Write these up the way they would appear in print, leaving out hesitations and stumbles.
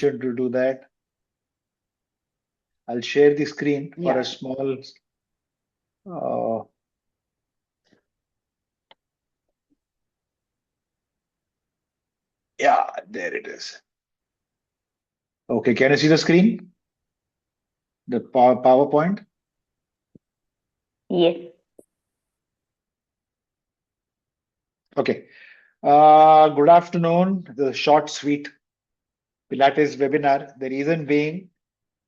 to do that. I'll share the screen for Yeah. a small. Uh, yeah, there it is. Okay, can you see the screen? The PowerPoint? Yes. Okay. Good afternoon. The short, sweet Pilates webinar. The reason being,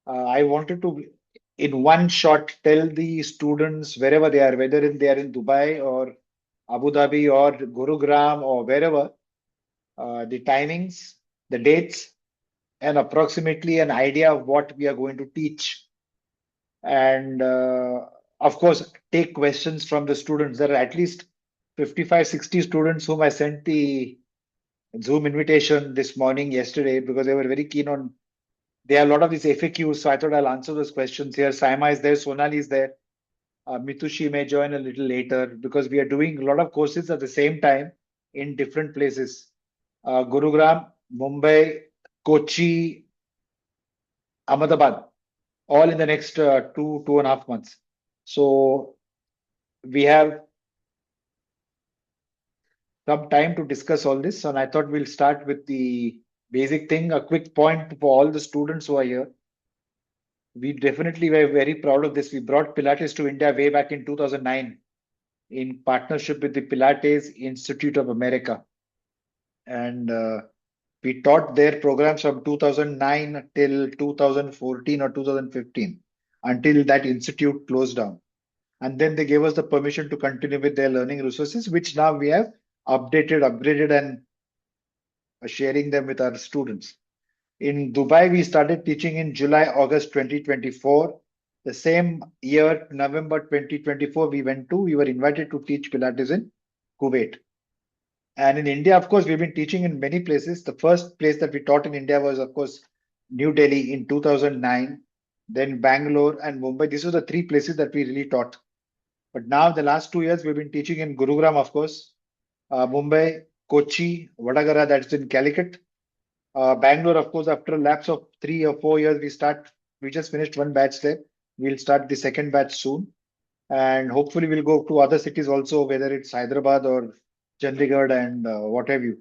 I wanted to, in one shot, tell the students wherever they are, whether they are in Dubai or Abu Dhabi or Gurugram or wherever, the timings, the dates, and approximately an idea of what we are going to teach. And of course, take questions from the students. There are at least 55, 60 students whom I sent the Zoom invitation this morning, yesterday, because they were very keen on. There are a lot of these FAQs, so I thought I'll answer those questions here. Saima is there, Sonali is there. Mitushi may join a little later because we are doing a lot of courses at the same time in different places. Gurugram, Mumbai, Kochi, Ahmedabad, all in the next 2.5 months. So we have some time to discuss all this, and I thought we'll start with the basic thing. A quick point for all the students who are here. We definitely were very proud of this. We brought Pilates to India way back in 2009 in partnership with the Pilates Institute of America. And we taught their programs from 2009 till 2014 or 2015 until that institute closed down. And then they gave us the permission to continue with their learning resources, which now we have updated, upgraded, and sharing them with our students. In Dubai, we started teaching in July, August 2024. The same year, November 2024, we were invited to teach Pilates in Kuwait. And in India, of course, we've been teaching in many places. The first place that we taught in India was, of course, New Delhi in 2009, then Bangalore and Mumbai. These were the three places that we really taught. But now, the last 2 years, we've been teaching in Gurugram, of course, Mumbai, Kochi, Vadagara, that's in Calicut. Bangalore, of course, after a lapse of 3 or 4 years, we just finished one batch there. We'll start the second batch soon. And hopefully we'll go to other cities also, whether it's Hyderabad or Chandigarh and what have you.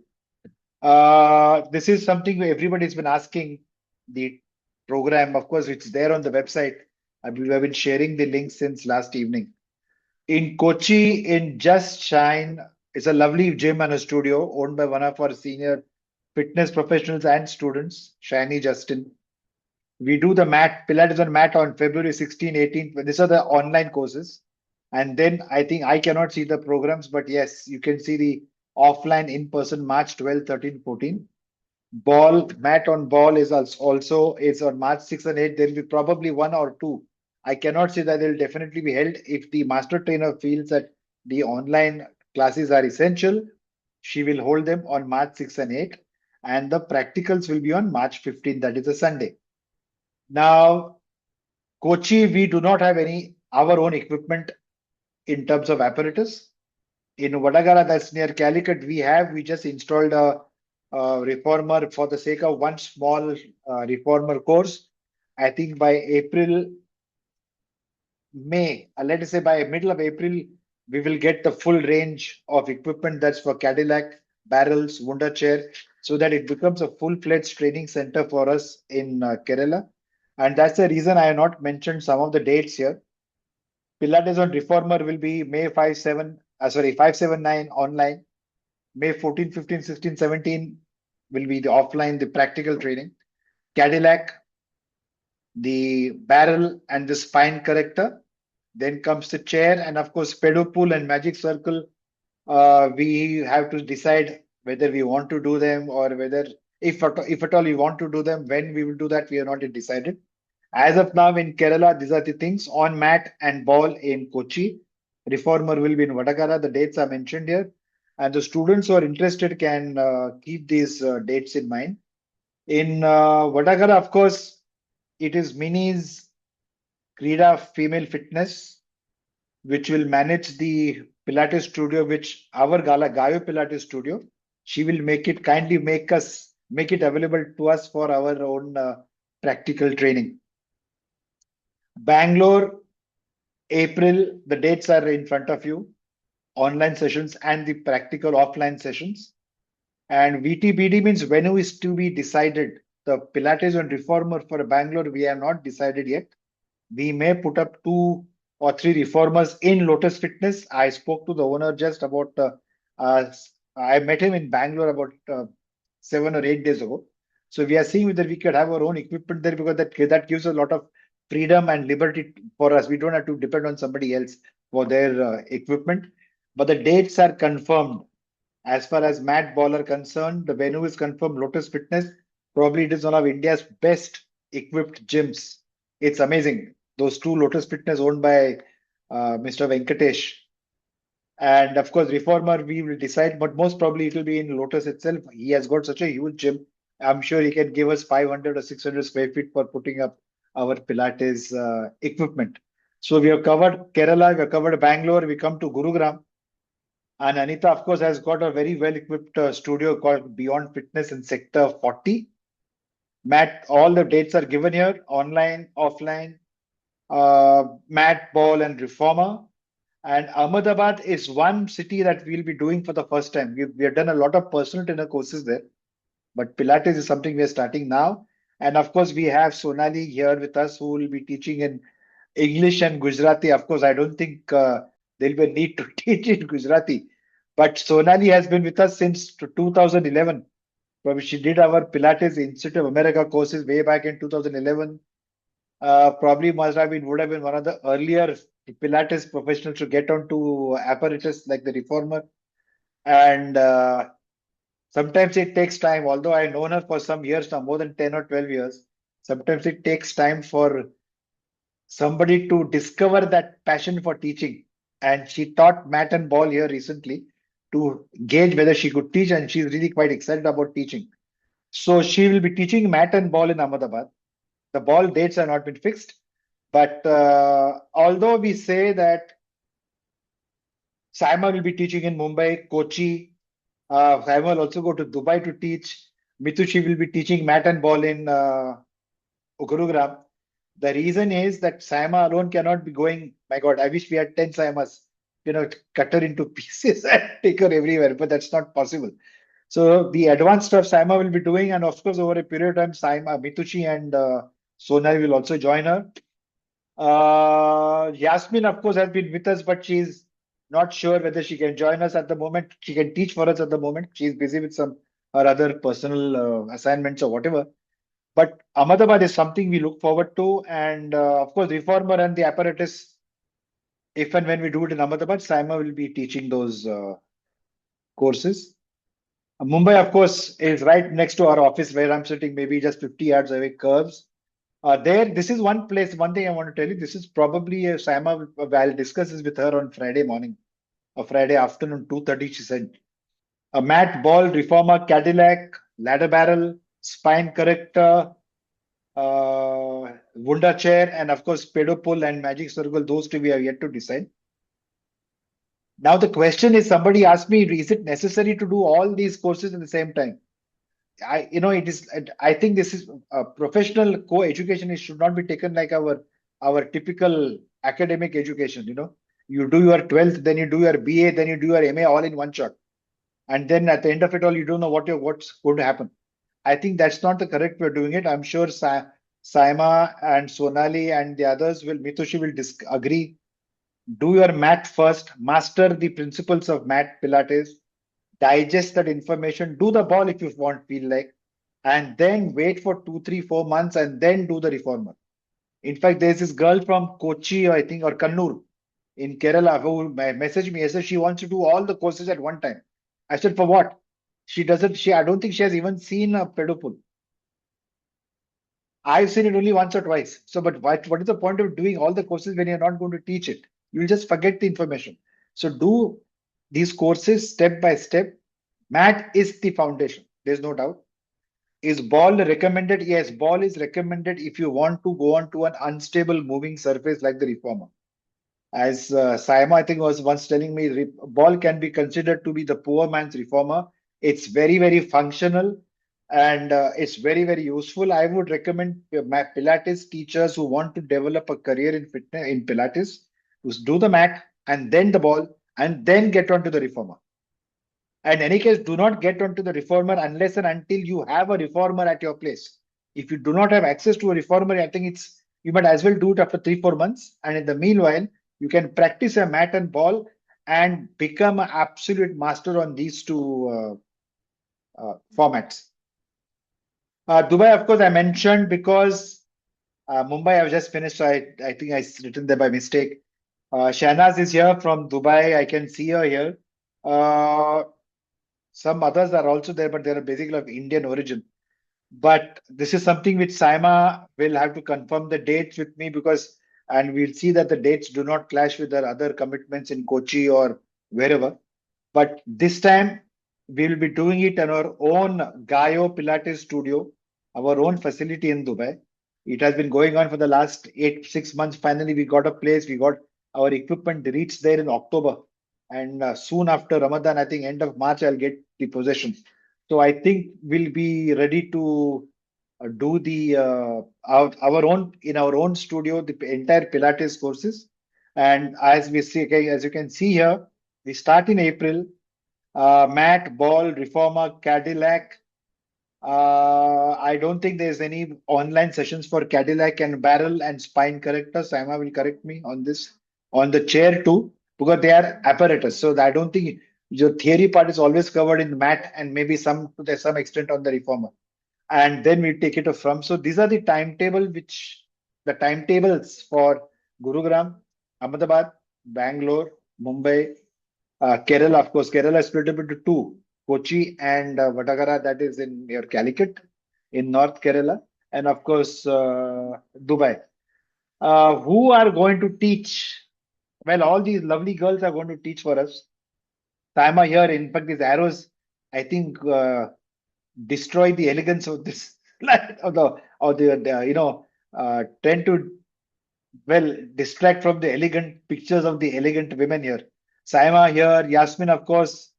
This is something everybody's been asking. The program, of course, it's there on the website. We have been sharing the link since last evening. In Kochi, in Just Shine, it's a lovely gym and a studio owned by one of our senior fitness professionals and students, Shiny Justin. We do the mat, Pilates on mat on February 16, 18. These are the online courses. And then I think I cannot see the programs, but yes, you can see the offline in-person March 12, 13, 14. Ball, mat on ball is also is on March 6 and 8. There will be probably one or two. I cannot say that they'll definitely be held. If the master trainer feels that the online classes are essential, she will hold them on March 6 and 8. And the practicals will be on March 15, that is a Sunday. Now, Kochi, we do not have our own equipment in terms of apparatus. In Vadagara, that's near Calicut, we just installed a reformer for the sake of one small reformer course. I think by May, let us say by middle of April, we will get the full range of equipment that's for Cadillac, barrels, Wunda chair, so that it becomes a full-fledged training center for us in Kerala. And that's the reason I have not mentioned some of the dates here. Pilates on Reformer will be May 5, 7, 5, 7, 9 online. May 14, 15, 16, 17 will be the offline, the practical training. Cadillac, the barrel and the spine corrector. Then comes the chair and of course pedo pool and magic circle. We have to decide whether we want to do them or whether if at all we want to do them, when we will do that, we are not yet decided. As of now in Kerala, these are the things on mat and ball in Kochi. Reformer will be in Vadagara. The dates are mentioned here. And the students who are interested can keep these dates in mind. In Vadagara, of course, it is Mini's Krida Female Fitness, which will manage the Pilates studio, which our GΑYO Pilates studio. She will kindly make us make it available to us for our own practical training. Bangalore, April, the dates are in front of you, online sessions and the practical offline sessions. And VTBD means venue is to be decided. The Pilates and Reformer for Bangalore, we have not decided yet. We may put up 2 or 3 reformers in Lotus Fitness. I spoke to the owner just about, I met him in Bangalore about 7 or 8 days ago. So we are seeing whether we could have our own equipment there, because that gives a lot of freedom and liberty for us. We don't have to depend on somebody else for their equipment. But the dates are confirmed. As far as mat ball are concerned, the venue is confirmed, Lotus Fitness. Probably it is one of India's best equipped gyms. It's amazing. Those 2 Lotus Fitness owned by Mr. Venkatesh. And of course, Reformer, we will decide, but most probably it will be in Lotus itself. He has got such a huge gym. I'm sure he can give us 500 or 600 square feet for putting up our Pilates equipment. So we have covered Kerala, we have covered Bangalore, we come to Gurugram. And Anita, of course, has got a very well-equipped studio called Beyond Fitness in Sector 40. Matt, all the dates are given here, online, offline, mat, ball, and reformer. And Ahmedabad is one city that we'll be doing for the first time. We have done a lot of personal trainer courses there, but Pilates is something we are starting now. And of course, we have Sonali here with us who will be teaching in English and Gujarati. Of course, I don't think there'll be a need to teach in Gujarati, but Sonali has been with us since 2011. Probably she did our Pilates Institute of America courses way back in 2011. Probably would have been one of the earlier Pilates professionals to get onto apparatus like the reformer. And sometimes it takes time, although I've known her for some years now, more than 10 or 12 years. Sometimes it takes time for somebody to discover that passion for teaching. And she taught mat and ball here recently to gauge whether she could teach, and she's really quite excited about teaching. So she will be teaching mat and ball in Ahmedabad. The ball dates have not been fixed, but although we say that Saima will be teaching in Mumbai, Kochi, Saima will also go to Dubai to teach. Mitushi will be teaching mat and ball in Gurugram. The reason is that Saima alone cannot be going. My God, I wish we had 10 Saimas, cut her into pieces and take her everywhere, but that's not possible. So the advanced stuff Saima will be doing, and of course, over a period of time, Saima, Mitushi, and Sonali will also join her. Yasmin, of course, has been with us, but she's not sure whether she can join us at the moment. She can teach for us at the moment. She's busy with some her other personal assignments or whatever. But Ahmedabad is something we look forward to, and of course, Reformer and the apparatus. If and when we do it in Ahmedabad, Saima will be teaching those courses. Mumbai, of course, is right next to our office where I'm sitting, maybe just 50 yards away, Curves. This is one place, one thing I want to tell you, this is probably Saima, I'll discuss this with her on Friday morning or Friday afternoon, 2:30, she said. A mat, ball, reformer, Cadillac, ladder barrel, spine corrector, Wunda chair, and of course, pedo pull and magic circle, those 2 we have yet to decide. Now the question is, somebody asked me, is it necessary to do all these courses at the same time? It is. I think this is professional co-education. It should not be taken like our typical academic education. You do your 12th, then you do your BA, then you do your MA all in one shot, and then at the end of it all, you don't know what's going to happen. I think that's not the correct way of doing it. I'm sure Saima and Sonali and the others Mitushi will agree. Do your mat first, master the principles of mat Pilates, digest that information, do the ball if you feel like, and then wait for 2, 3, 4 months and then do the reformer. In fact, there's this girl from Kochi, I think, or Kannur in Kerala who messaged me. I said she wants to do all the courses at one time. I said, for what? I don't think she has even seen a pedophile. I've seen it only once or twice. So, but what is the point of doing all the courses when you're not going to teach it? You'll just forget the information. So do these courses step by step. Mat is the foundation. There's no doubt. Is ball recommended? Yes, ball is recommended if you want to go on to an unstable moving surface like the reformer. As Saima, I think, was once telling me, ball can be considered to be the poor man's reformer. It's very, very functional. and it's very, very useful. I would recommend my Pilates teachers who want to develop a career in fitness in Pilates to do the mat and then the ball and then get onto the reformer. In any case, do not get onto the reformer unless and until you have a reformer at your place. If you do not have access to a reformer, I think it's you might as well do it after 3 4 months. And in the meanwhile, you can practice a mat and ball and become an absolute master on these two formats. Dubai, of course, I mentioned because Mumbai, I've just finished. So I think I written there by mistake. Shahnaz is here from Dubai. I can see her here. Some others are also there, but they are basically of Indian origin. But this is something which Saima will have to confirm the dates with me because, and we'll see that the dates do not clash with their other commitments in Kochi or wherever. But this time we will be doing it in our own GΑYO Pilates studio, our own facility in Dubai. It has been going on for the last 6 months. Finally, we got a place. We got our equipment reached there in October. And soon after Ramadan, I think end of March, I'll get the possession. So I think we'll be ready to do the our own in our own studio the entire Pilates courses. And as we see, okay, as you can see here, we start in April. Mat, ball, reformer, Cadillac. I don't think there's any online sessions for Cadillac and barrel and spine corrector. Saima will correct me on this. On the chair too, because they are apparatus. So I don't think your theory part is always covered in mat and maybe some to some extent on the reformer. And then we take it from. So these are the the timetables for Gurugram, Ahmedabad, Bangalore, Mumbai, Kerala. Of course, Kerala is split up into two, Kochi and Vadagara, that is in near Calicut in North Kerala, and of course, Dubai. Who are going to teach? Well, all these lovely girls are going to teach for us. Taima here, in fact, these arrows, I think, destroy the elegance of this, tend to, well, distract from the elegant pictures of the elegant women here. Saima here, Yasmin, of course,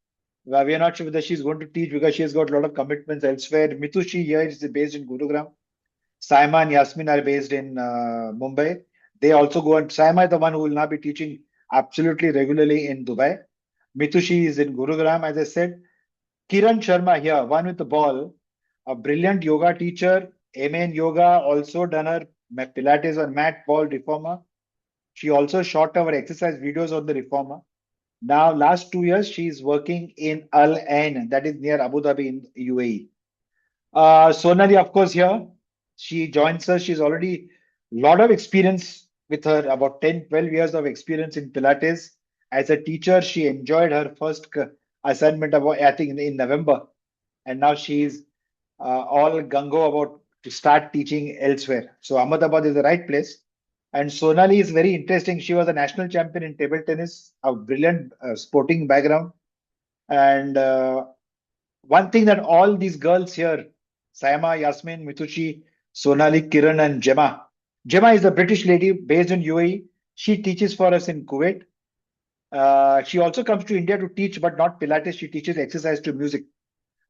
we are not sure whether she's going to teach because she has got a lot of commitments elsewhere. Mitushi here is based in Gurugram. Saima and Yasmin are based in Mumbai. They also go on. Saima is the one who will now be teaching absolutely regularly in Dubai. Mitushi is in Gurugram, as I said. Kiran Sharma here, one with the ball, a brilliant yoga teacher, MA in yoga, also done her Pilates on mat, ball, reformer. She also shot our exercise videos on the reformer. Now, last 2 years, she is working in Al Ain, that is near Abu Dhabi in UAE. Sonali, of course, here. She joins us. She's already a lot of experience with her, about 10, 12 years of experience in Pilates. As a teacher, she enjoyed her first assignment, about, I think, in November. And now she's all gung-ho about to start teaching elsewhere. So Ahmedabad is the right place. And Sonali is very interesting. She was a national champion in table tennis, a brilliant sporting background. And one thing that all these girls here, Saima, Yasmin, Mitushi, Sonali, Kiran, and Gemma. Gemma is a British lady based in UAE. She teaches for us in Kuwait. She also comes to India to teach, but not Pilates. She teaches exercise to music.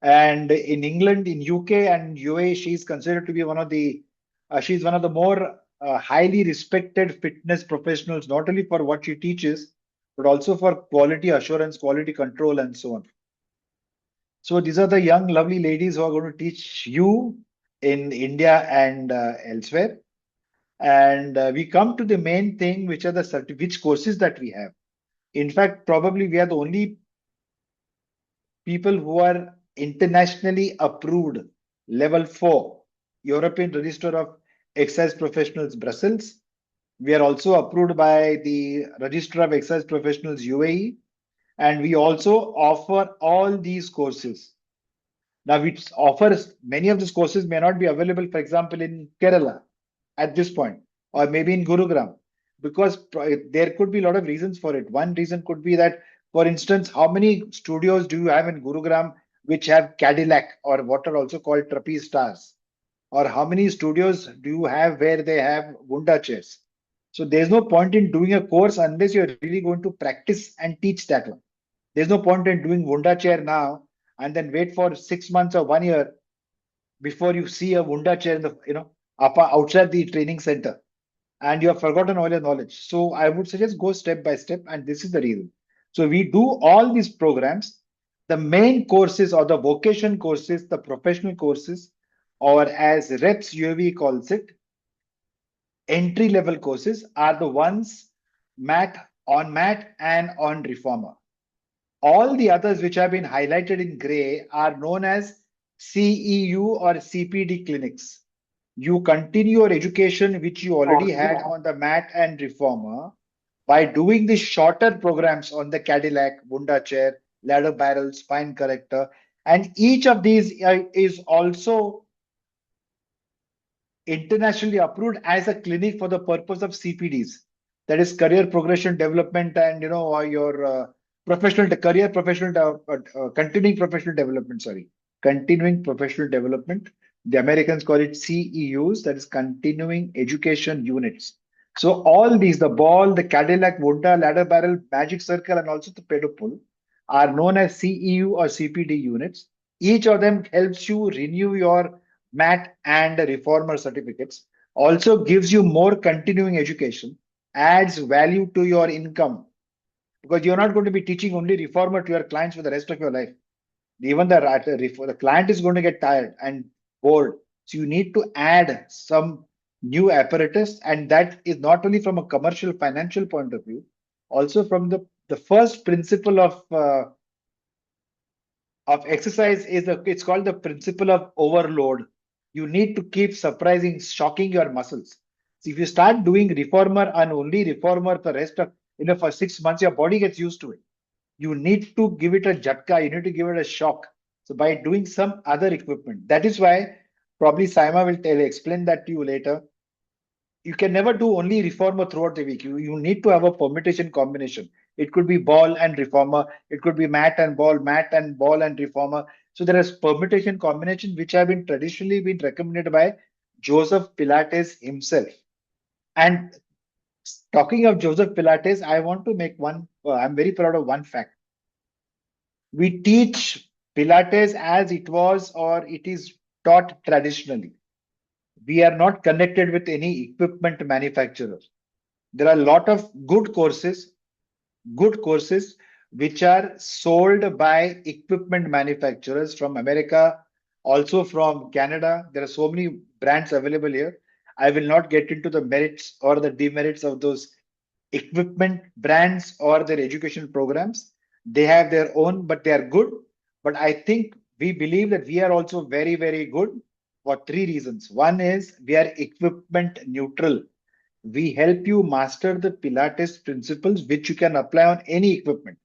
And in England, in UK and UAE, she's considered to be she's one of the more highly respected fitness professionals, not only for what she teaches, but also for quality assurance, quality control, and so on. So these are the young, lovely ladies who are going to teach you in India and elsewhere. And we come to the main thing, which are which courses that we have. In fact, probably we are the only people who are internationally approved level 4 European Register of Exercise Professionals Brussels. We are also approved by the Register of Exercise Professionals UAE, and we also offer all these courses. Now, we offer many of these courses may not be available, for example, in Kerala at this point, or maybe in Gurugram, because there could be a lot of reasons for it. One reason could be that, for instance, how many studios do you have in Gurugram which have Cadillac or what are also called trapeze stars? Or how many studios do you have where they have Gunda chairs? So there's no point in doing a course unless you're really going to practice and teach that one. There's no point in doing Gunda chair now and then wait for 6 months or 1 year before you see a Wunda chair in the, outside the training center, and you have forgotten all your knowledge. So I would suggest go step by step, and this is the reason. So we do all these programs, the main courses or the vocation courses, the professional courses, or as reps UAV calls it, entry level courses are the ones mat and on reformer. All the others which have been highlighted in gray are known as CEU or CPD clinics. You continue your education which you already had on the mat and reformer by doing the shorter programs on the Cadillac, Bunda chair, ladder barrel, spine corrector, and each of these is also internationally approved as a clinic for the purpose of CPDs. That is career progression development, and your professional career professional continuing professional development. Sorry, continuing professional development. The Americans call it CEUs, that is continuing education units. So all these, the ball, the Cadillac, Wunda, ladder barrel, magic circle, and also the pedal are known as CEU or CPD units. Each of them helps you renew your MAT and reformer certificates, also gives you more continuing education, adds value to your income, because you're not going to be teaching only reformer to your clients for the rest of your life. Even the client is going to get tired and bored. So you need to add some new apparatus, and that is not only from a commercial financial point of view, also from the first principle of exercise is it's called the principle of overload. You need to keep surprising, shocking your muscles. So if you start doing reformer and only reformer the rest of, for 6 months, your body gets used to it. You need to give it a jatka, you need to give it a shock. So by doing some other equipment, that is why probably Saima will explain that to you later. You can never do only reformer throughout the week. You need to have a permutation combination. It could be ball and reformer. It could be mat and ball and reformer. So there is permutation combination which have been traditionally been recommended by Joseph Pilates himself. And talking of Joseph Pilates, I want to make one. I'm very proud of one fact. We teach Pilates as it was or it is taught traditionally. We are not connected with any equipment manufacturer. There are a lot of good courses which are sold by equipment manufacturers from America, also from Canada. There are so many brands available here. I will not get into the merits or the demerits of those equipment brands or their education programs. They have their own, but they are good. But I think we believe that we are also very, very good for three reasons. One is we are equipment neutral. We help you master the Pilates principles, which you can apply on any equipment.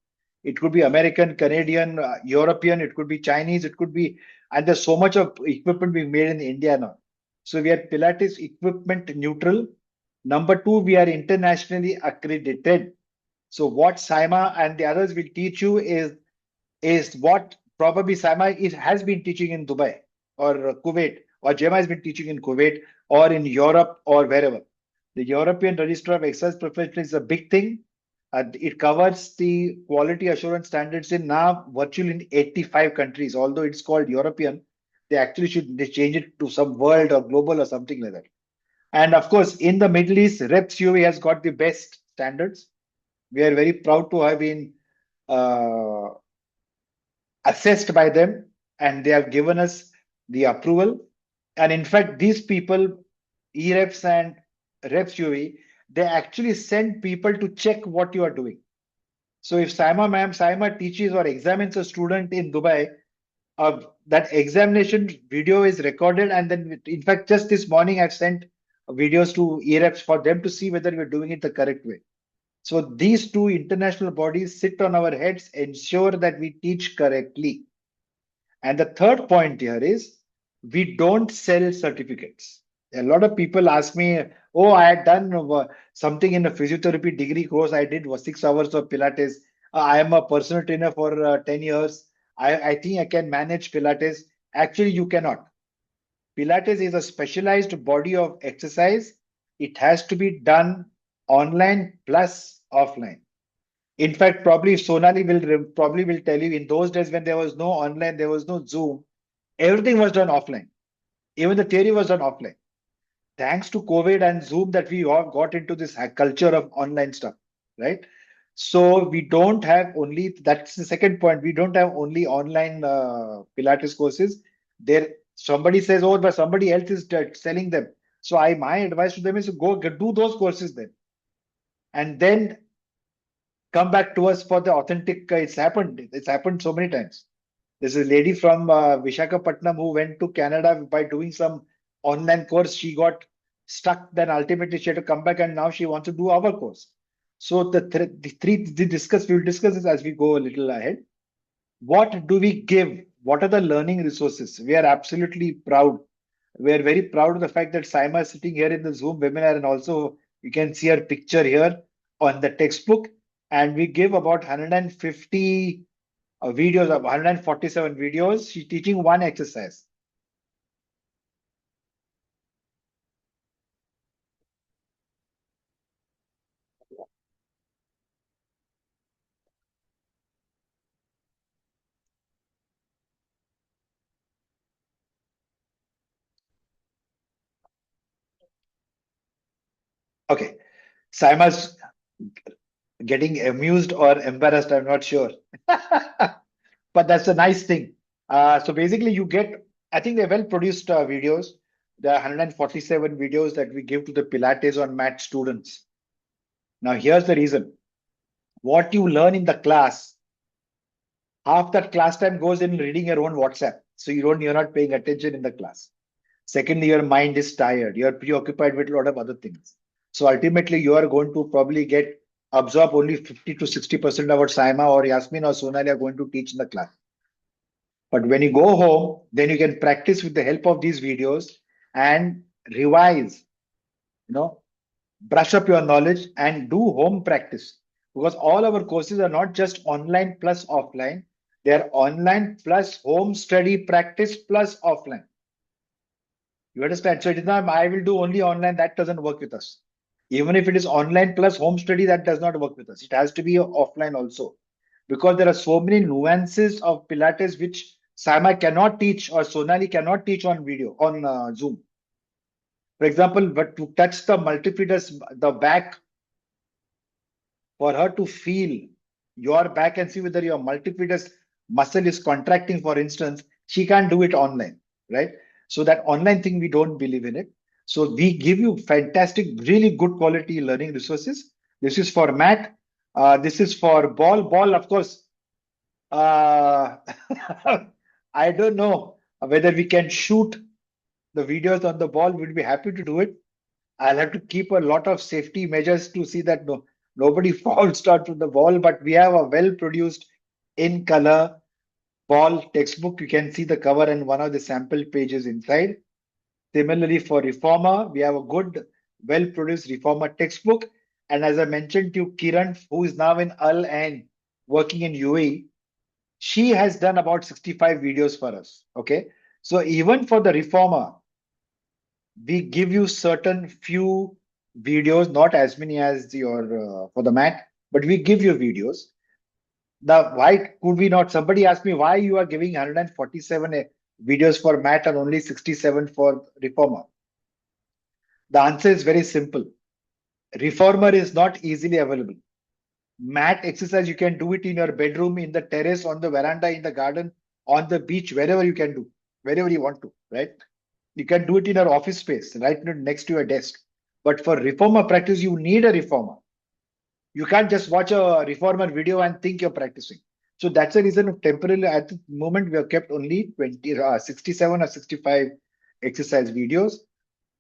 It could be American, Canadian, European, it could be Chinese, it could be, and there's so much of equipment being made in India now. So we are Pilates equipment neutral. Number two, we are internationally accredited. So what Saima and the others will teach you is what probably Saima has been teaching in Dubai or Kuwait, or Gemma has been teaching in Kuwait or in Europe or wherever. The European Register of Exercise Professionals is a big thing. It covers the quality assurance standards in now virtually in 85 countries. Although it's called European, they actually should change it to some world or global or something like that. And of course, in the Middle East, Reps UAE has got the best standards. We are very proud to have been uh, assessed by them, and they have given us the approval. And in fact, these people, EREPs and Reps UAE, they actually send people to check what you are doing. So if Saima teaches or examines a student in Dubai, that examination video is recorded, and then in fact, just this morning I've sent videos to EREPs for them to see whether we're doing it the correct way. So these two international bodies sit on our heads, ensure that we teach correctly. And the third point here is we don't sell certificates. A lot of people ask me, oh, I had done something in a physiotherapy degree course. I did was 6 hours of Pilates. I am a personal trainer for 10 years. I think I can manage Pilates. Actually, you cannot. Pilates is a specialized body of exercise. It has to be done online plus offline. In fact, probably Sonali will tell you in those days when there was no online, there was no Zoom, everything was done offline. Even the theory was done offline. Thanks to COVID and Zoom, that we all got into this culture of online stuff, right? So we don't have only, that's the second point. We don't have only online Pilates courses. There, somebody says, oh, but somebody else is selling them. So my advice to them is to go do those courses then, and then come back to us for the authentic. It's happened. It's happened so many times. There's a lady from Vishakhapatnam who went to Canada by doing some online course. She got stuck. Then ultimately she had to come back, and now she wants to do our course. So we'll discuss this as we go a little ahead. What do we give? What are the learning resources? We are absolutely proud. We are very proud of the fact that Saima is sitting here in the Zoom webinar, and also you can see her picture here on the textbook. And we give about 150 videos of 147 videos. She's teaching one exercise. Okay. Saima's getting amused or embarrassed, I'm not sure. But that's a nice thing. So basically, you get, I think they're well produced videos. There are 147 videos that we give to the Pilates on mat students. Now, here's the reason. What you learn in the class, half that class time goes in reading your own WhatsApp. So you're not paying attention in the class. Secondly, your mind is tired. You're preoccupied with a lot of other things. So ultimately, you are going to probably get absorb only 50 to 60% of what Saima or Yasmin or Sonali are going to teach in the class. But when you go home, then you can practice with the help of these videos and revise, brush up your knowledge and do home practice. Because all our courses are not just online plus offline, they are online plus home study practice plus offline. You understand? So it is not, I will do only online, that doesn't work with us. Even if it is online plus home study, that does not work with us. It has to be offline also. Because there are so many nuances of Pilates which Sama cannot teach or Sonali cannot teach on video, on Zoom. For example, but to touch the multifidus, the back, for her to feel your back and see whether your multifidus muscle is contracting, for instance, she can't do it online, right? So that online thing, we don't believe in it. So we give you fantastic, really good quality learning resources. This is for mat. This is for ball. Ball, of course. I don't know whether we can shoot the videos on the ball. We'd be happy to do it. I'll have to keep a lot of safety measures to see that nobody falls down to the ball. But we have a well-produced in color ball textbook. You can see the cover and one of the sample pages inside. Similarly, for reformer, we have a good, well-produced reformer textbook. And as I mentioned to Kiran, who is now in Al Ain working in UAE, she has done about 65 videos for us. Okay. So even for the reformer, we give you certain few videos, not as many as your for the mat, but we give you videos. Now, why could we not? Somebody asked me why you are giving 147 videos for mat and only 67 for reformer. The answer is very simple. Reformer is not easily available. Mat exercise, you can do it in your bedroom, in the terrace, on the veranda, in the garden, on the beach, wherever you can do, wherever you want to, right? You can do it in your office space, right next to your desk. But for reformer practice, you need a reformer. You can't just watch a reformer video and think you're practicing. So that's the reason of temporarily at the moment we have kept only 67 or 65 exercise videos.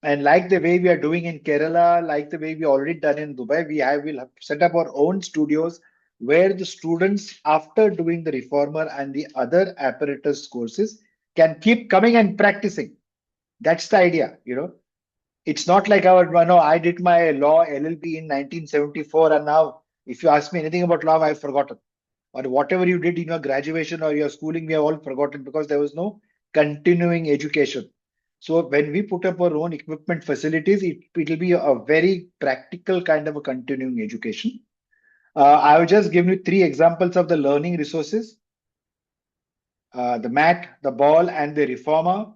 And like the way we are doing in Kerala, like the way we already done in Dubai, will have set up our own studios where the students, after doing the reformer and the other apparatus courses, can keep coming and practicing. That's the idea, It's not like I did my law LLB in 1974, and now if you ask me anything about law, I've forgotten. Or whatever you did in your graduation or your schooling, we have all forgotten because there was no continuing education. So when we put up our own equipment facilities, it'll be a very practical kind of a continuing education. I will just give you 3 examples of the learning resources. The mat, the ball, and the reformer.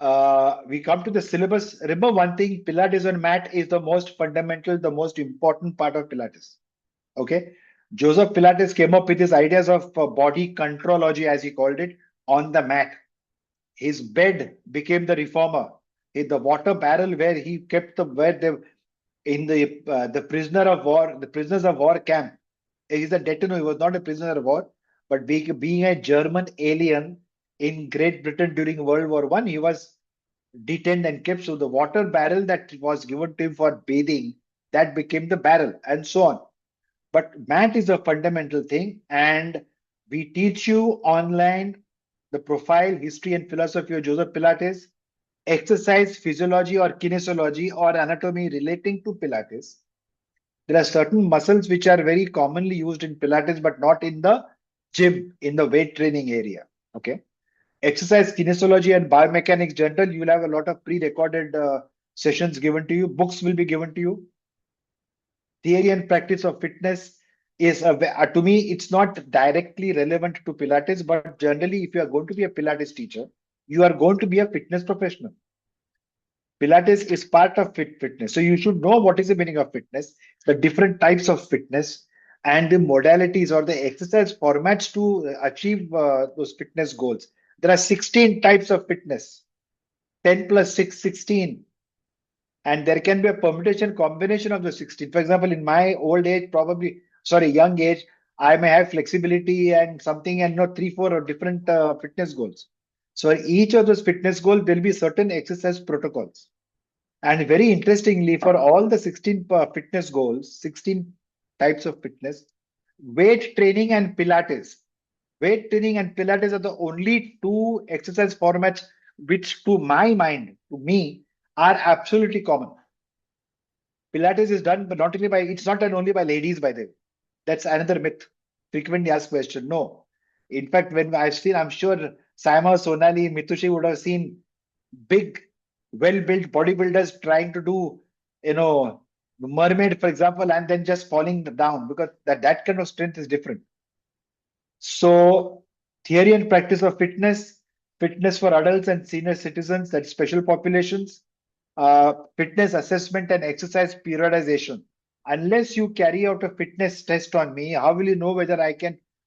We come to the syllabus. Remember one thing, Pilates on mat is the most fundamental, the most important part of Pilates. Okay. Joseph Pilates came up with his ideas of body controlology, as he called it, on the mat. His bed became the reformer. The water barrel where he kept in the prisoners of war camp. He's a detainee. He was not a prisoner of war, but being a German alien in Great Britain during World War One, he was detained and kept. So the water barrel that was given to him for bathing, that became the barrel, and so on. But mat is a fundamental thing, and we teach you online the profile, history, and philosophy of Joseph Pilates, exercise physiology or kinesiology or anatomy relating to Pilates. There are certain muscles which are very commonly used in Pilates, but not in the gym, in the weight training area. Okay. Exercise kinesiology and biomechanics general, you will have a lot of pre-recorded sessions given to you. Books will be given to you. Theory and practice of fitness is, to me, it's not directly relevant to Pilates, but generally, if you are going to be a Pilates teacher, you are going to be a fitness professional. Pilates is part of fitness. So you should know what is the meaning of fitness, the different types of fitness, and the modalities or the exercise formats to achieve those fitness goals. There are 16 types of fitness, 10 plus 6, 16. And there can be a permutation combination of the 16. For example, in my old age, young age, I may have flexibility and something and not 3, 4 or different fitness goals. So each of those fitness goals, there will be certain exercise protocols. And very interestingly, for all the 16 fitness goals, 16 types of fitness, weight training and Pilates. Weight training and Pilates are the only two exercise formats which, to my mind, to me, are absolutely common. Pilates is done, but it's not done only by ladies, by the way. That's another myth. Frequently asked question. No. In fact, when I'm sure Saima, Sonali, Mitushi would have seen big, well-built bodybuilders trying to do, mermaid, for example, and then just falling down, because that kind of strength is different. So, theory and practice of fitness for adults and senior citizens, that's special populations, fitness assessment and exercise periodization. Unless you carry out a fitness test on me, how will you know whether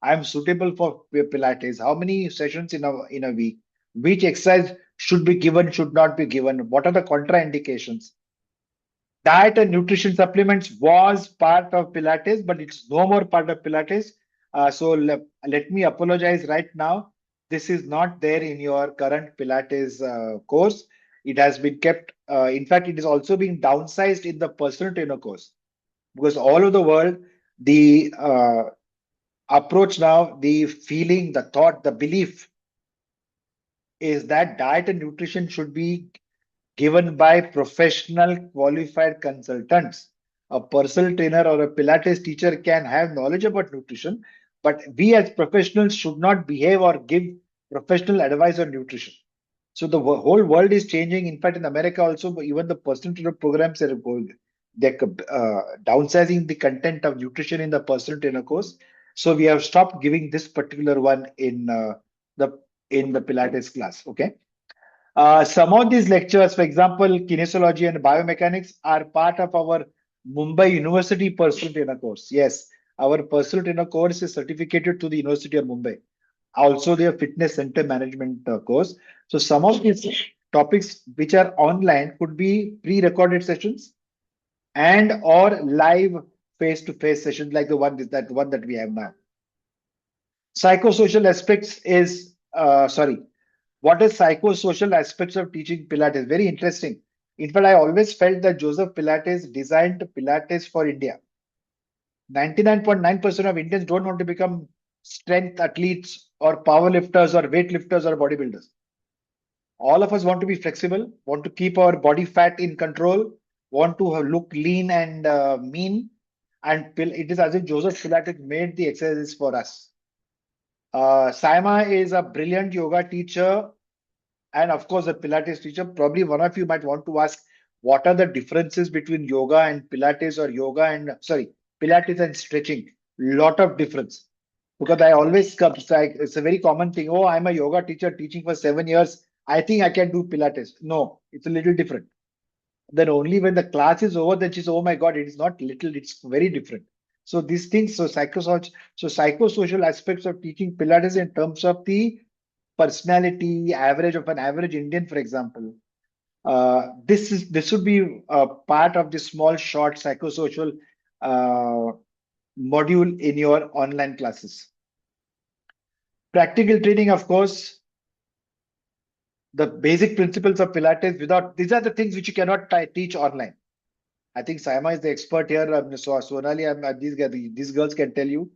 I'm suitable for Pilates? How many sessions in a week? Which exercise should be given, should not be given? What are the contraindications? Diet and nutrition supplements was part of Pilates, but it's no more part of Pilates. So let me apologize right now. This is not there in your current Pilates course. It has been kept. In fact, it is also being downsized in the personal trainer course, because all over the world, the approach now, the feeling, the thought, the belief is that diet and nutrition should be given by professional qualified consultants. A personal trainer or a Pilates teacher can have knowledge about nutrition, but we as professionals should not behave or give professional advice on nutrition. So the whole world is changing. In fact, in America also, even the personal trainer programs are going, they're downsizing the content of nutrition in the personal trainer course. So we have stopped giving this particular one in the Pilates class. Okay. Some of these lectures, for example, kinesiology and biomechanics, are part of our Mumbai University personal trainer course. Yes, our personal trainer course is certificated to the University of Mumbai. Also, their fitness center management course. So some of these topics which are online could be pre-recorded sessions and or live face-to-face sessions like the one that we have now. Psychosocial aspects is what is psychosocial aspects of teaching Pilates? Very interesting. In fact, I always felt that Joseph Pilates designed Pilates for India. 99.9% of Indians don't want to become strength athletes or powerlifters or weightlifters or bodybuilders. All of us want to be flexible, want to keep our body fat in control, want to look lean and mean. And it is as if Joseph Pilates made the exercises for us. Saima is a brilliant yoga teacher and of course a Pilates teacher. Probably one of you might want to ask, what are the differences between yoga and Pilates, or Pilates and stretching? Lot of difference. Because I always come, it's a very common thing. Oh, I'm a yoga teacher teaching for 7 years. I think I can do Pilates. No, it's a little different. Then only when the class is over, then she's, oh my God, it is not little, it's very different. So these things, psychosocial aspects of teaching Pilates in terms of the personality, average of an average Indian, for example. This should be a part of the small, short psychosocial uh, module in your online classes. Practical training, of course, the basic principles of Pilates. Without these are the things which you cannot teach online. I think Saima is the expert here. So Sonali, these girls can tell you.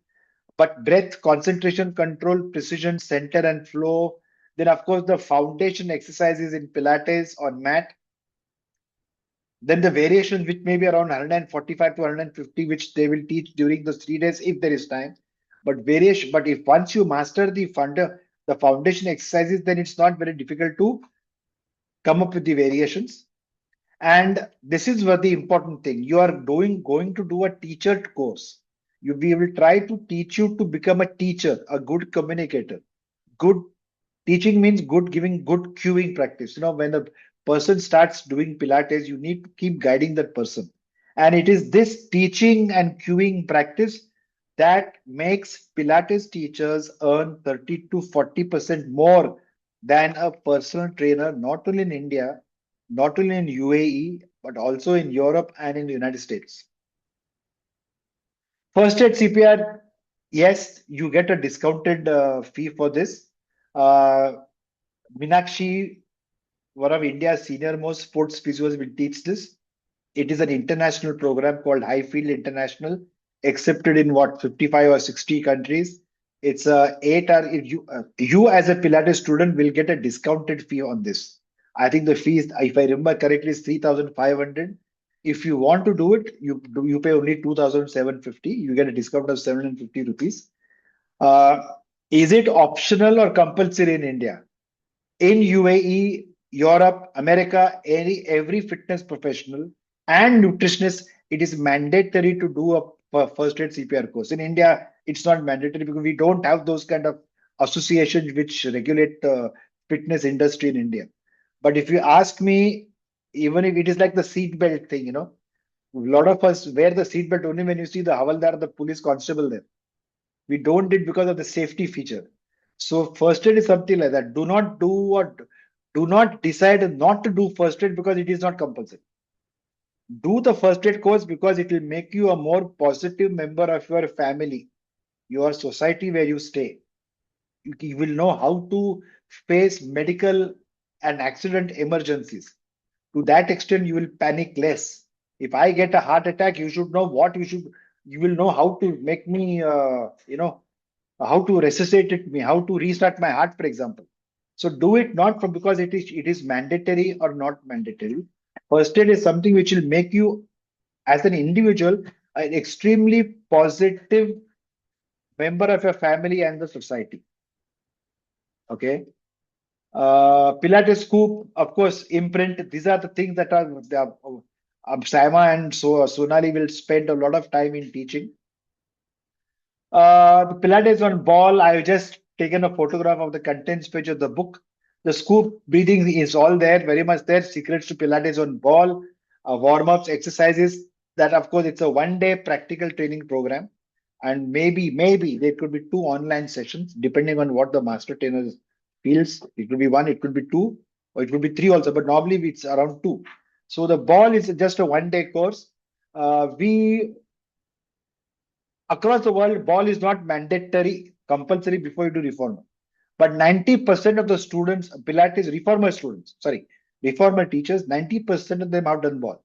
But breath, concentration, control, precision, center, and flow. Then, of course, the foundation exercises in Pilates on mat. Then the variations, which may be around 145 to 150, which they will teach during those 3 days if there is time. But if once you master the foundation exercises, then it's not very difficult to come up with the variations. And this is where the important thing. You are going to do a teacher course. We will try to teach you to become a teacher, a good communicator. Good teaching means good giving good cueing practice. When a person starts doing Pilates, you need to keep guiding that person. And it is this teaching and cueing practice that makes Pilates teachers earn 30 to 40% more than a personal trainer, not only in India, not only in UAE, but also in Europe and in the United States. First aid CPR, yes, you get a discounted fee for this. Uh, Minakshi, one of India's senior most sports physios, will teach this. It is an international program called Highfield International, accepted in what 55 or 60 countries. It's a 8 hour. You as a Pilates student will get a discounted fee on this. I think the fee is, if I remember correctly, is 3,500. If you want to do it, you pay only 2,750. You get a discount of 750 rupees. Uh, is it optional or compulsory in India? In UAE, Europe, America, every fitness professional and nutritionist, it is mandatory to do a first aid CPR course. In India, it's not mandatory because we don't have those kind of associations which regulate the fitness industry in India. But if you ask me, even if it is like the seat belt thing, a lot of us wear the seat belt only when you see the Havaldar, the police constable there. We don't it because of the safety feature. So first aid is something like that. Do not decide not to do first aid because it is not compulsory. Do the first aid course because it will make you a more positive member of your family, your society where you stay. You will know how to face medical and accident emergencies. To that extent, you will panic less. If I get a heart attack, you should know you will know how to make me, how to resuscitate me, how to restart my heart, for example. So do it not from because it is mandatory or not mandatory. First aid is something which will make you as an individual an extremely positive member of your family and the society. Okay. Pilates scoop, of course, imprint. These are the things that Saima and Sonali will spend a lot of time in teaching. The Pilates on ball, I've just taken a photograph of the contents page of the book. The scoop breathing is all there, very much there. Secrets to Pilates on ball, warm-ups, exercises. That, of course, it's a one-day practical training program. And maybe there could be 2 online sessions, depending on what the master trainer feels. It could be 1, it could be 2, or it could be 3 also, but normally it's around 2. So the ball is just a one-day course. We Across the world, ball is not mandatory, compulsory before you do reformer. But 90% of the students, Pilates reformer teachers, 90% of them have done ball.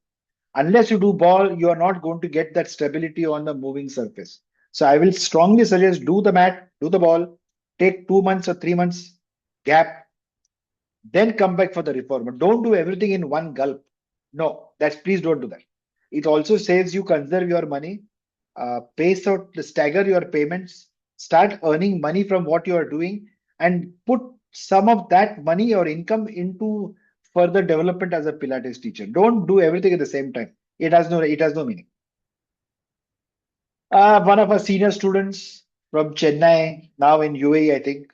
Unless you do ball, you are not going to get that stability on the moving surface. So I will strongly suggest do the mat, do the ball, take 2 months or 3 months gap, then come back for the reformer. Don't do everything in one gulp. No, please don't do that. It also saves you conserve your money, pace out, stagger your payments, start earning money from what you are doing, and put some of that money or income into further development as a Pilates teacher. Don't do everything at the same time. It has no meaning. One of our senior students from Chennai, now in UAE, I think,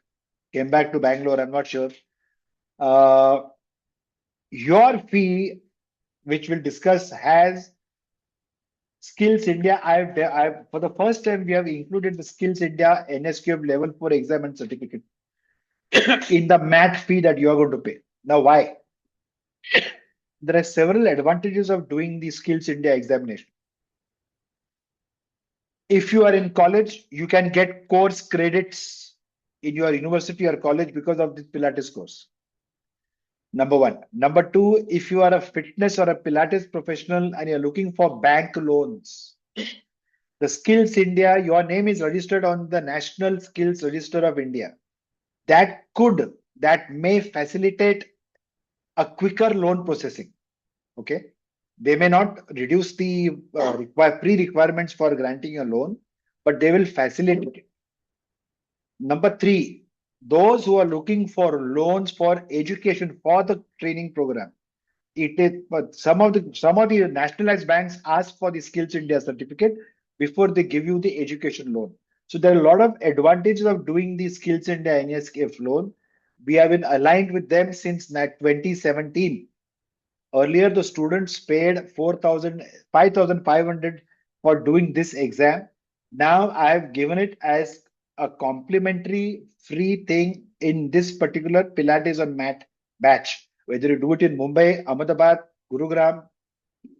came back to Bangalore. I'm not sure. Your fee, which we'll discuss, has Skills India. I've for the first time we have included the Skills India NSQF level 4 exam and certificate in the mat fee that you are going to pay. Now, why? There are several advantages of doing the Skills India examination. If you are in college, you can get course credits in your university or college because of this Pilates course. Number one. Number two, if you are a fitness or a Pilates professional and you're looking for bank loans, the Skills India, your name is registered on the National Skills Register of India. That may facilitate a quicker loan processing. Okay. They may not reduce the pre-requirements for granting a loan, but they will facilitate it. Number three, those who are looking for loans for education for the training program. But some of the nationalized banks ask for the Skills India certificate before they give you the education loan. So there are a lot of advantages of doing the Skills India NSKF loan. We have been aligned with them since 2017. Earlier, the students paid 5,500 for doing this exam. Now I have given it as a complimentary free thing in this particular Pilates on mat batch. Whether you do it in Mumbai, Ahmedabad, Gurugram,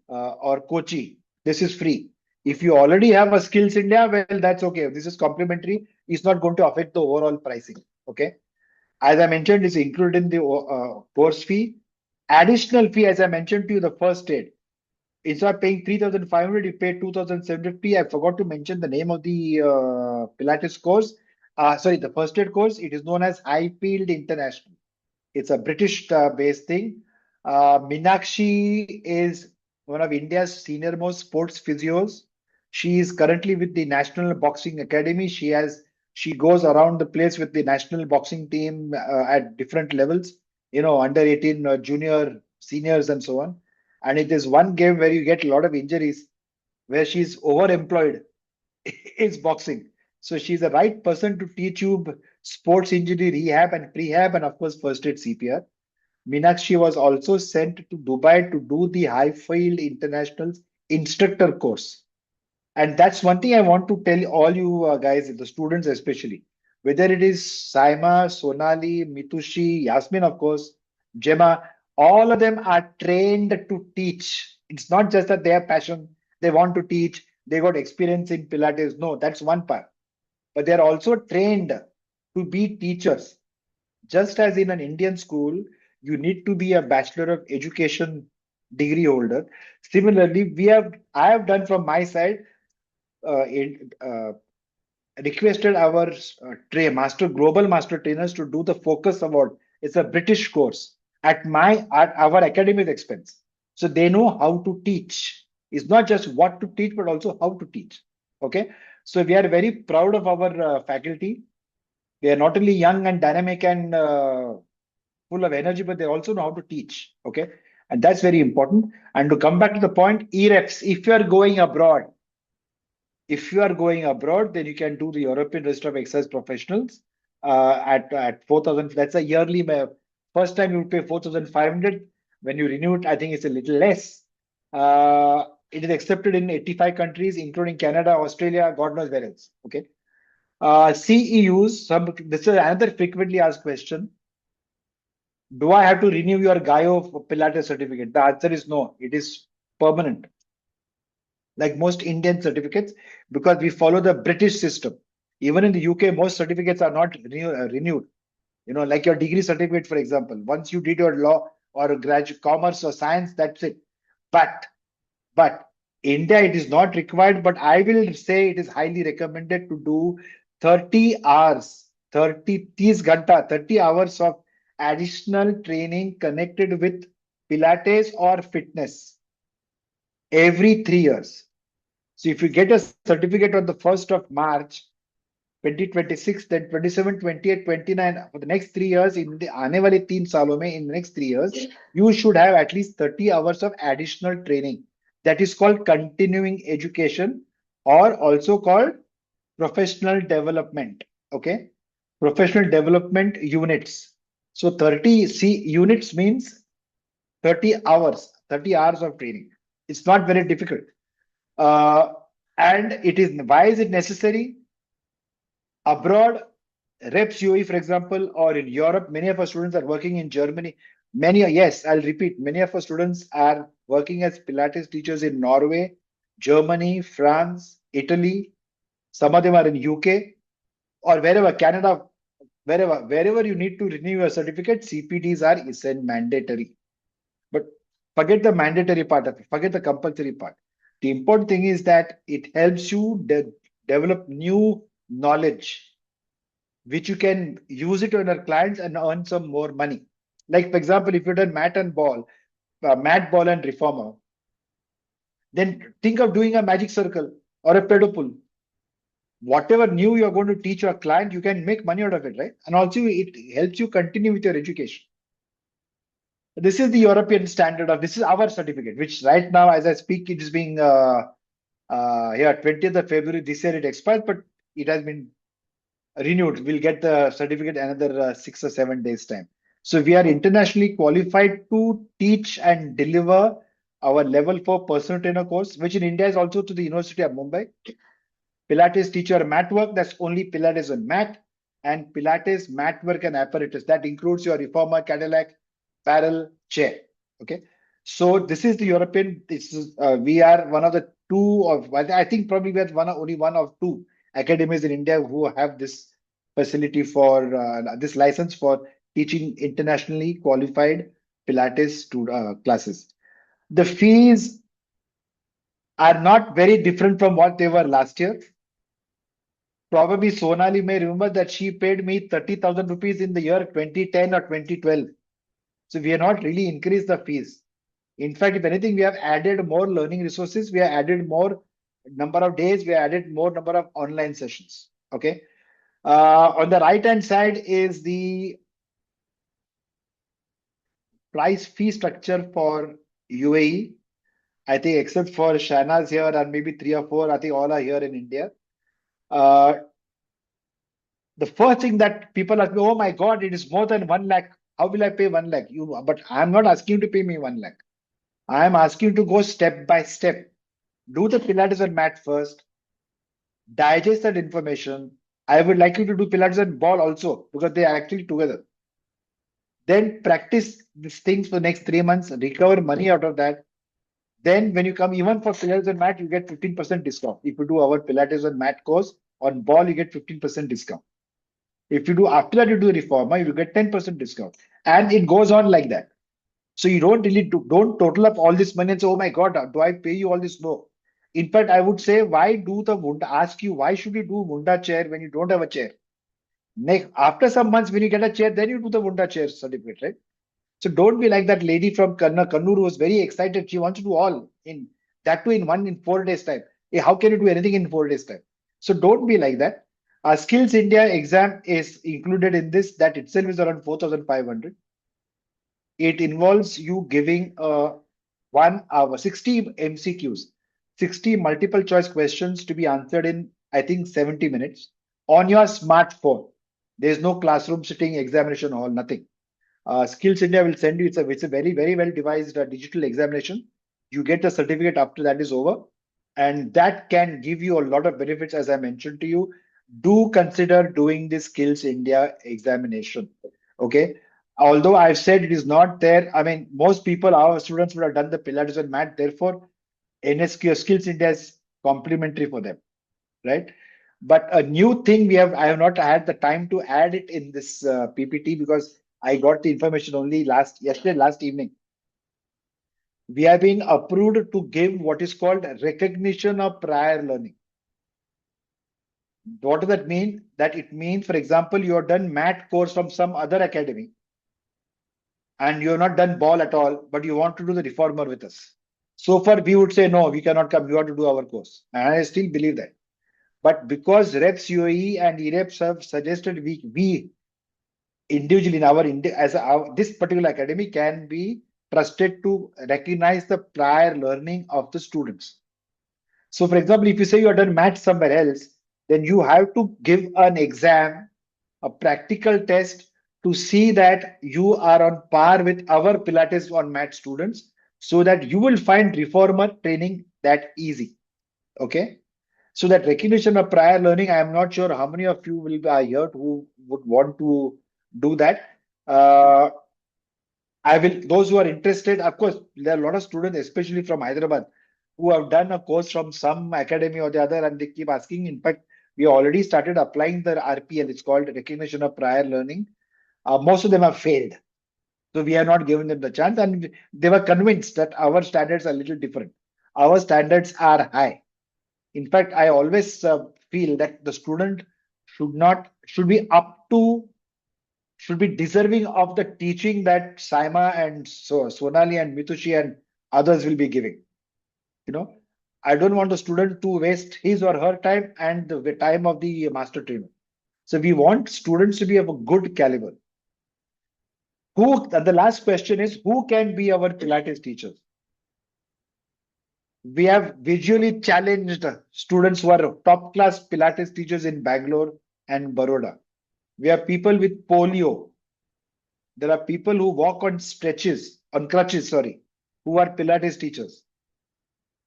or Kochi, this is free. If you already have a Skills India, well, that's okay. This is complimentary. It's not going to affect the overall pricing. Okay. As I mentioned, it's included in the course fee. Additional fee, as I mentioned to you, the first aid. Instead of paying 3,500, you pay 2,750. I forgot to mention the name of the Pilates course. Sorry, the first aid course. It is known as Highfield International. It's a British-based thing. Meenakshi is one of India's senior-most sports physios. She is currently with the National Boxing Academy. She goes around the place with the national boxing team at different levels, under 18, junior, seniors, and so on. And it is one game where you get a lot of injuries, where she's overemployed is boxing. So she's the right person to teach you sports injury rehab and prehab, and of course, first aid CPR. Meenakshi was also sent to Dubai to do the Highfield International instructor course. And that's one thing I want to tell all you guys, the students especially, whether it is Saima, Sonali, Mitushi, Yasmin, of course, Gemma, all of them are trained to teach. It's not just that they have passion, they want to teach, they got experience in Pilates. No, that's one part. But they're also trained to be teachers. Just as in an Indian school, you need to be a Bachelor of Education degree holder. Similarly, I have done from my side, requested our global master trainers to do the Focus Award. It's a British course at our academic expense. So they know how to teach. It's not just what to teach, but also how to teach. Okay. So we are very proud of our faculty. They are not only young and dynamic and full of energy, but they also know how to teach. Okay. And that's very important. And to come back to the point, EREFs, if you are going abroad, then you can do the European Register of Exercise Professionals at 4,000. That's a yearly. First time you pay 4,500. When you renew it, I think it's a little less. It is accepted in 85 countries, including Canada, Australia, God knows where else. Okay. CEUs. This is another frequently asked question. Do I have to renew your GAYO Pilates certificate? The answer is no. It is permanent, like most Indian certificates, because we follow the British system. Even in the UK, most certificates are not renewed. Like your degree certificate, for example. Once you did your law or graduate commerce or science, that's it. But India, it is not required, but I will say it is highly recommended to do 30 hours, 30 hours of additional training connected with Pilates or fitness every 3 years. So if you get a certificate on the 1st of March, 2026, then 27, 28, 29, for the next 3 years, in the aane wale 3 saalon mein, in the next 3 years, you should have at least 30 hours of additional training. That is called continuing education, or also called professional development. Okay. Professional development units. So 30 units means 30 hours, 30 hours of training. It's not very difficult. Uh, and it is, why is it necessary? Abroad, reps UAE, for example, or in Europe, many of our students are working in Germany. Yes, I'll repeat, many of our students are working as Pilates teachers in Norway, Germany, France, Italy. Some of them are in UK or wherever, Canada, wherever you need to renew your certificate, CPDs are mandatory. But forget the mandatory part of it, forget the compulsory part. The important thing is that it helps you develop new knowledge, which you can use it on your clients and earn some more money. Like, for example, if you've done mat, ball, and reformer, then think of doing a magic circle or a pedal pull. Whatever new you're going to teach your client, you can make money out of it, right? And also, it helps you continue with your education. This is the European standard of, this is our certificate, which right now, as I speak, it is being here 20th of February this year it expires, but it has been renewed. We'll get the certificate another 6 or 7 days time. So we are internationally qualified to teach and deliver our level 4 personal trainer course, which in India is also to the University of Mumbai. Pilates teacher mat work, that's only Pilates on mat, and Pilates mat work and apparatus. That includes your reformer, Cadillac, barrel, chair. Okay. So this is the European. This is we are one of the two of, I think probably we are only one of two academies in India who have this facility for this license for teaching internationally qualified Pilates to classes. The fees are not very different from what they were last year. Probably Sonali may remember that she paid me 30,000 rupees in the year 2010 or 2012. So we have not really increased the fees. In fact, if anything, we have added more learning resources. We have added more number of days. We have added more number of online sessions. Okay. On the right hand side is the price fee structure for UAE. I think except for Shana's here and maybe 3 or 4, I think all are here in India. The first thing that people ask me, oh my God, it is more than 1 lakh. How will I pay 1 lakh? But I'm not asking you to pay me 1 lakh. I am asking you to go step by step. Do the Pilates and mat first. Digest that information. I would like you to do Pilates and ball also because they are actually together. Then practice these things for the next 3 months, recover money out of that. Then when you come even for Pilates and mat, you get 15% discount. If you do our Pilates and mat course on ball, you get 15% discount. If you do after that, you do reformer, you get 10% discount. And it goes on like that. So you don't really don't total up all this money and say, oh my God, do I pay you all this? No. In fact, I would say, ask you, why should you do Munda chair when you don't have a chair? Next, after some months, when you get a chair, then you do the Munda chair certificate, right? So don't be like that lady from Kannur who was very excited. She wants to do all in that too in 4 days time. Hey, how can you do anything in 4 days time? So don't be like that. Skills India exam is included in this. That itself is around 4,500. It involves you giving 1 hour, 60 MCQs, 60 multiple choice questions to be answered in, I think, 70 minutes on your smartphone. There's no classroom sitting, examination hall, nothing. Skills India will send you, it's a very, very well devised digital examination. You get a certificate after that is over. And that can give you a lot of benefits, as I mentioned to you. Do consider doing the Skills India examination. Okay. Although I've said it is not there, I mean, most people, our students would have done the Pilates and mat. Therefore, NSQ Skills India is complimentary for them, right? But a new thing I have not had the time to add it in this PPT because I got the information only last evening. We are being approved to give what is called recognition of prior learning. What does that mean? That it means, for example, you have done mat course from some other academy and you have not done ball at all, but you want to do the reformer with us. So far, we would say, no, we cannot come. You have to do our course. And I still believe that. But because reps UAE and EREPs have suggested we individually in this particular academy can be trusted to recognize the prior learning of the students. So, for example, if you say you have done math somewhere else, then you have to give an exam, a practical test to see that you are on par with our Pilates on mat students, so that you will find reformer training that easy. Okay. So that recognition of prior learning, I am not sure how many of you will be here who would want to do that. Uh, I will, those who are interested, of course, there are a lot of students, especially from Hyderabad, who have done a course from some academy or the other, and they keep asking. In fact, we already started applying the RPL, it's called recognition of prior learning. Most of them have failed. So we have not given them the chance, and they were convinced that our standards are a little different. Our standards are high. In fact, I always feel that the student should be up to, should be deserving of the teaching that Saima and Sonali and Mitushi and others will be giving. You know, I don't want the student to waste his or her time and the time of the master trainer. So we want students to be of a good caliber. The last question is, who can be our Pilates teachers? We have visually challenged students who are top class Pilates teachers in Bangalore and Baroda. We have people with polio. There are people who walk on crutches, sorry, who are Pilates teachers.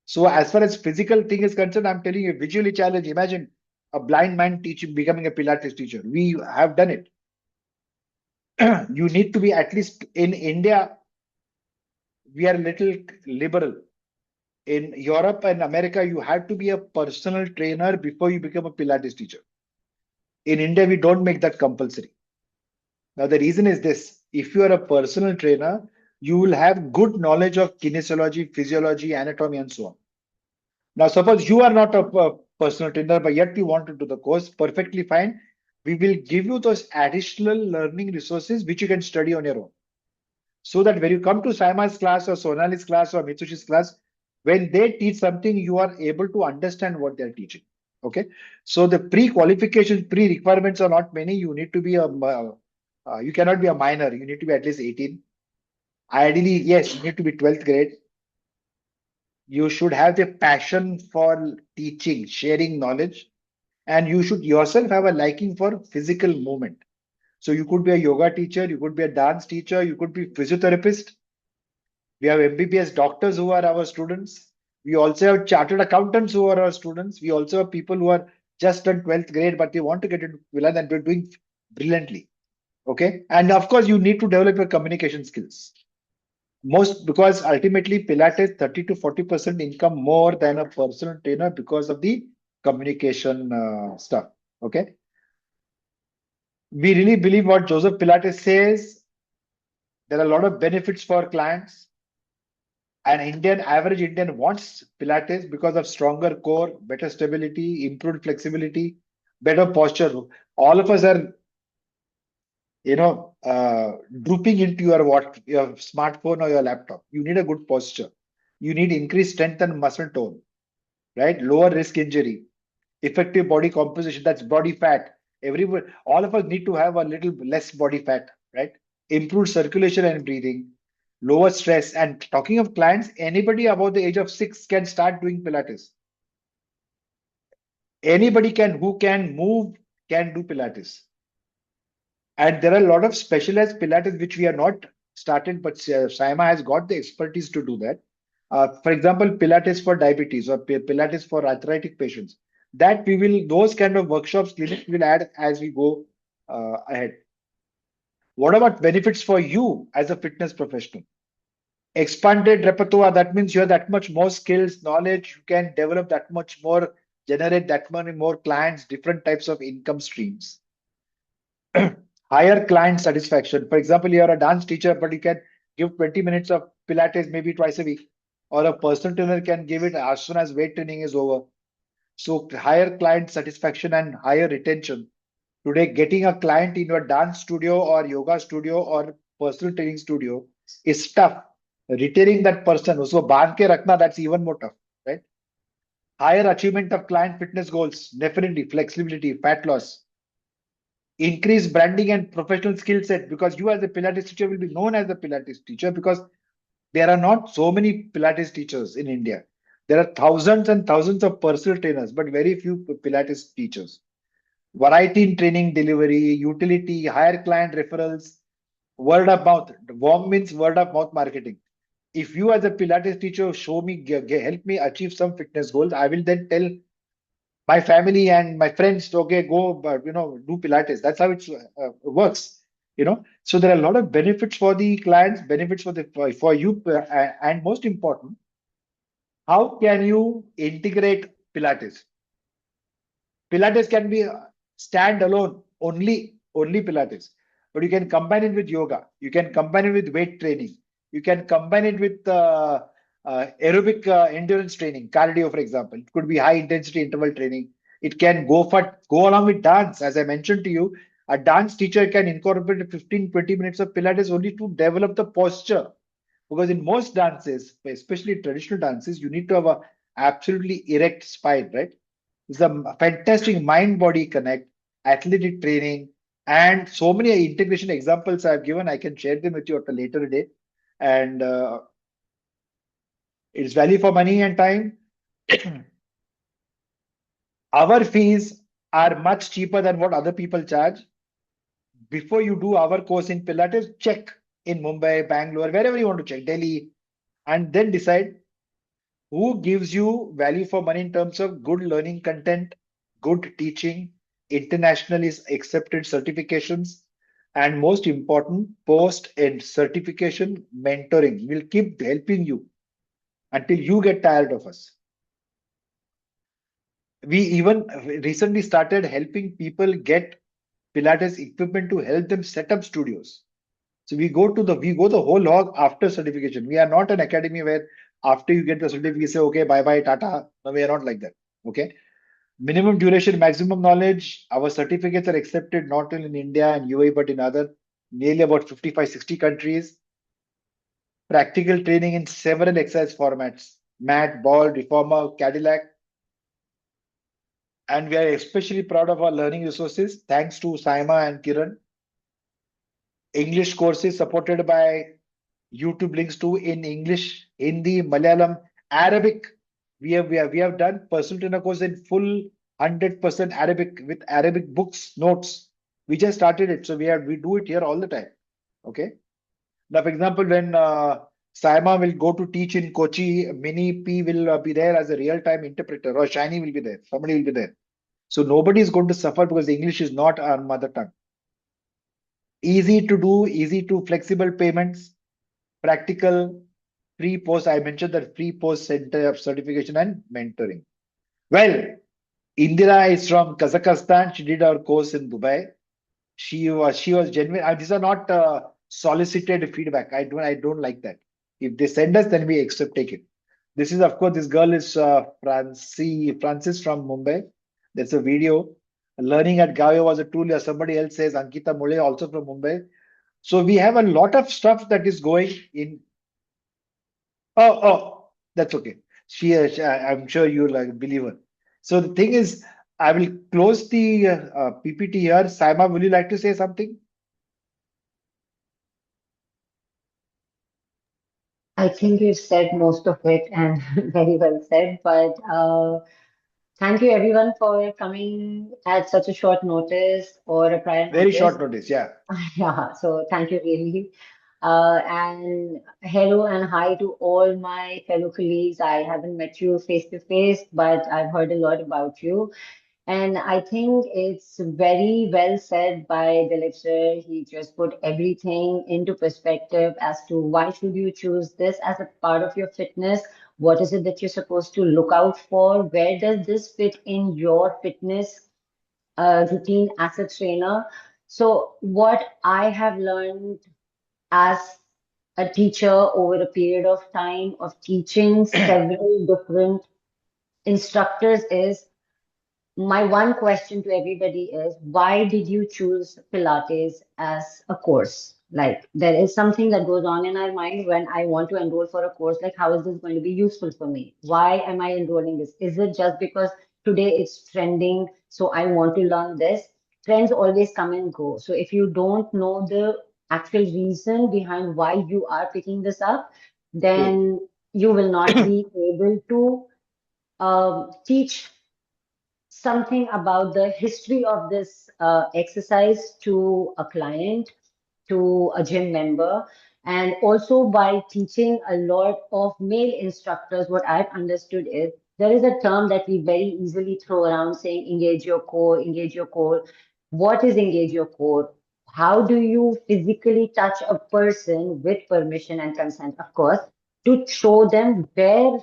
So as far as physical thing is concerned, I'm telling you, visually challenged. Imagine a blind man becoming a Pilates teacher. We have done it. You need to be, at least in India, we are a little liberal. In Europe and America, you have to be a personal trainer before you become a Pilates teacher. In India, we don't make that compulsory. Now, the reason is this: if you are a personal trainer, you will have good knowledge of kinesiology, physiology, anatomy, and so on. Now, suppose you are not a personal trainer, but yet you want to do the course, perfectly fine. We will give you those additional learning resources which you can study on your own. So that when you come to Saima's class or Sonali's class or Mitsushi's class, when they teach something, you are able to understand what they're teaching. Okay. So the pre-qualifications, pre-requirements are not many. You need to be you cannot be a minor. You need to be at least 18. Ideally, yes, you need to be 12th grade. You should have the passion for teaching, sharing knowledge, and you should yourself have a liking for physical movement. So you could be a yoga teacher, you could be a dance teacher, you could be physiotherapist. We have MBBS doctors who are our students. We also have chartered accountants who are our students. We also have people who are just done 12th grade, but they want to get into Pilates and they're doing brilliantly. Okay. And of course, you need to develop your communication skills. Because ultimately Pilates 30 to 40% income more than a personal trainer because of the communication stuff. Okay. We really believe what Joseph Pilates says. There are a lot of benefits for clients. An average Indian wants Pilates because of stronger core, better stability, improved flexibility, better posture. All of us are, drooping into your smartphone or your laptop. You need a good posture. You need increased strength and muscle tone, right? Lower risk injury, effective body composition. That's body fat. All of us need to have a little less body fat, right? Improved circulation and breathing, lower stress. And talking of clients, anybody above the age of 6 can start doing Pilates. Anybody who can move can do Pilates. And there are a lot of specialized Pilates which we are not started, but Saima has got the expertise to do that. For example, Pilates for diabetes or Pilates for arthritic patients. Those kind of workshops, clinics will add as we go ahead. What about benefits for you as a fitness professional? Expanded repertoire, that means you have that much more skills, knowledge, you can develop that much more, generate that many more clients, different types of income streams. Higher client satisfaction. For example, you are a dance teacher, but you can give 20 minutes of Pilates maybe twice a week, or a personal trainer can give it as soon as weight training is over. So higher client satisfaction and higher retention. Today, getting a client in your dance studio or yoga studio or personal training studio is tough. Retaining that person, usko बांध के रखना, that's even more tough, right? Higher achievement of client fitness goals, definitely flexibility, fat loss. Increase branding and professional skill set, because you as a Pilates teacher will be known as a Pilates teacher, because there are not so many Pilates teachers in India. There are thousands and thousands of personal trainers, but very few Pilates teachers. variety in training delivery, utility, higher client referrals, word of mouth. Warm means word of mouth marketing. If you as a Pilates teacher show me, help me achieve some fitness goals, I will then tell my family and my friends, okay, go, do Pilates. That's how it works. So there are a lot of benefits for the clients, benefits for you, and most important, how can you integrate Pilates? Pilates can be stand alone, only Pilates. But you can combine it with yoga. You can combine it with weight training. You can combine it with aerobic endurance training, cardio, for example. It could be high intensity interval training. It can go along with dance. As I mentioned to you, a dance teacher can incorporate 15-20 minutes of Pilates only to develop the posture. Because in most dances, especially traditional dances, you need to have a absolutely erect spine, right? It's a fantastic mind-body connect, athletic training, and so many integration examples I've given. I can share them with you at a later date. And it's value for money and time. Our fees are much cheaper than what other people charge. Before you do our course in Pilates, check in Mumbai, Bangalore, wherever you want to check, Delhi, and then decide who gives you value for money in terms of good learning content, good teaching, internationally accepted certifications, and most important, post and certification mentoring. We'll keep helping you until you get tired of us. We even recently started helping people get Pilates equipment to help them set up studios. So we go the whole hog after certification. We are not an academy where after you get the certificate, you say, okay, bye bye, Tata. No, we are not like that. Okay. Minimum duration, maximum knowledge. Our certificates are accepted not only in India and UAE, but in other nearly about 55-60 countries. Practical training in several exercise formats: mat, ball, reformer, Cadillac. And we are especially proud of our learning resources. Thanks to Saima and Kiran. English courses supported by YouTube links to in English, Hindi, Malayalam, Arabic. We have done personal trainer course in full 100% Arabic with Arabic books, notes. We just started it, so we do it here all the time. Okay. Now, for example, when Saima will go to teach in Kochi, Mini P will be there as a real-time interpreter, or Shiny will be there. Somebody will be there. So nobody is going to suffer because English is not our mother tongue. Easy to do, easy to flexible payments, practical, free post. I mentioned that free post center of certification and mentoring. Well, Indira is from Kazakhstan. She did our course in Dubai. She was genuine. These are not solicited feedback. I don't like that. If they send us, then we accept take it. This is of course this girl is Francis from Mumbai. That's a video. Learning at GAYO was a tool. Somebody else says Ankita Mule also from Mumbai. So we have a lot of stuff that is going in. That's okay. I'm sure you'll believe her. So the thing is, I will close the PPT here. Saima, will you like to say something? I think you've said most of it and very well said. But thank you everyone for coming at such a short notice or a prior Very notice. short notice, yeah. Yeah, so thank you really. And hello and hi to all my fellow colleagues. I haven't met you face to face, but I've heard a lot about you. And I think it's very well said by Dilip sir. He just put everything into perspective as to why should you choose this as a part of your fitness? What is it that you're supposed to look out for? Where does this fit in your fitness routine as a trainer? So what I have learned as a teacher over a period of time of teaching several different instructors is my one question to everybody is why did you choose Pilates as a course? Like, there is something that goes on in our mind when I want to enroll for a course, like, how is this going to be useful for me? Why am I enrolling this? Is it just because today it's trending, so I want to learn this? Trends always come and go. So, if you don't know the actual reason behind why you are picking this up, True. then you will not be able to teach something about the history of this exercise to a client, to a gym member, and also by teaching a lot of male instructors. What I've understood is there is a term that we very easily throw around saying engage your core, engage your core. What is engage your core? How do you physically touch a person with permission and consent? Of course, to show them where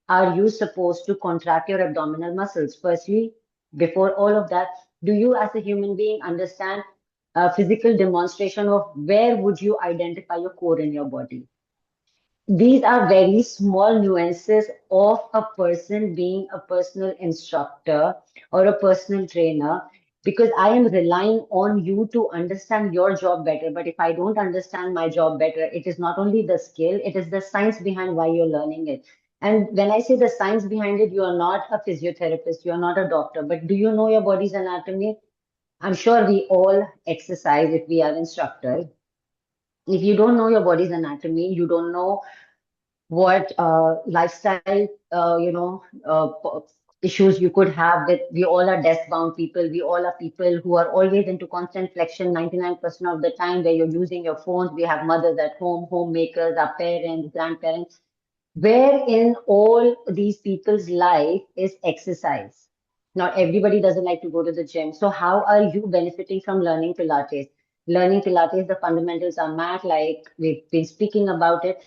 are you supposed to contract your abdominal muscles. Firstly, before all of that, do you as a human being understand a physical demonstration of where would you identify your core in your body? These are very small nuances of a person being a personal instructor or a personal trainer, because I am relying on you to understand your job better. But if I don't understand my job better, it is not only the skill, it is the science behind why you're learning it. And when I say the science behind it, you are not a physiotherapist, you are not a doctor, but do you know your body's anatomy? I'm sure we all exercise if we are instructors. If you don't know your body's anatomy, you don't know what lifestyle, issues you could have with, we all are desk bound people. We all are people who are always into constant flexion 99% of the time where you're using your phones. We have mothers at home, homemakers, our parents, grandparents. Where in all these people's life is exercise? Not everybody doesn't like to go to the gym. So how are you benefiting from learning Pilates? Learning Pilates, the fundamentals are mat, like we've been speaking about it.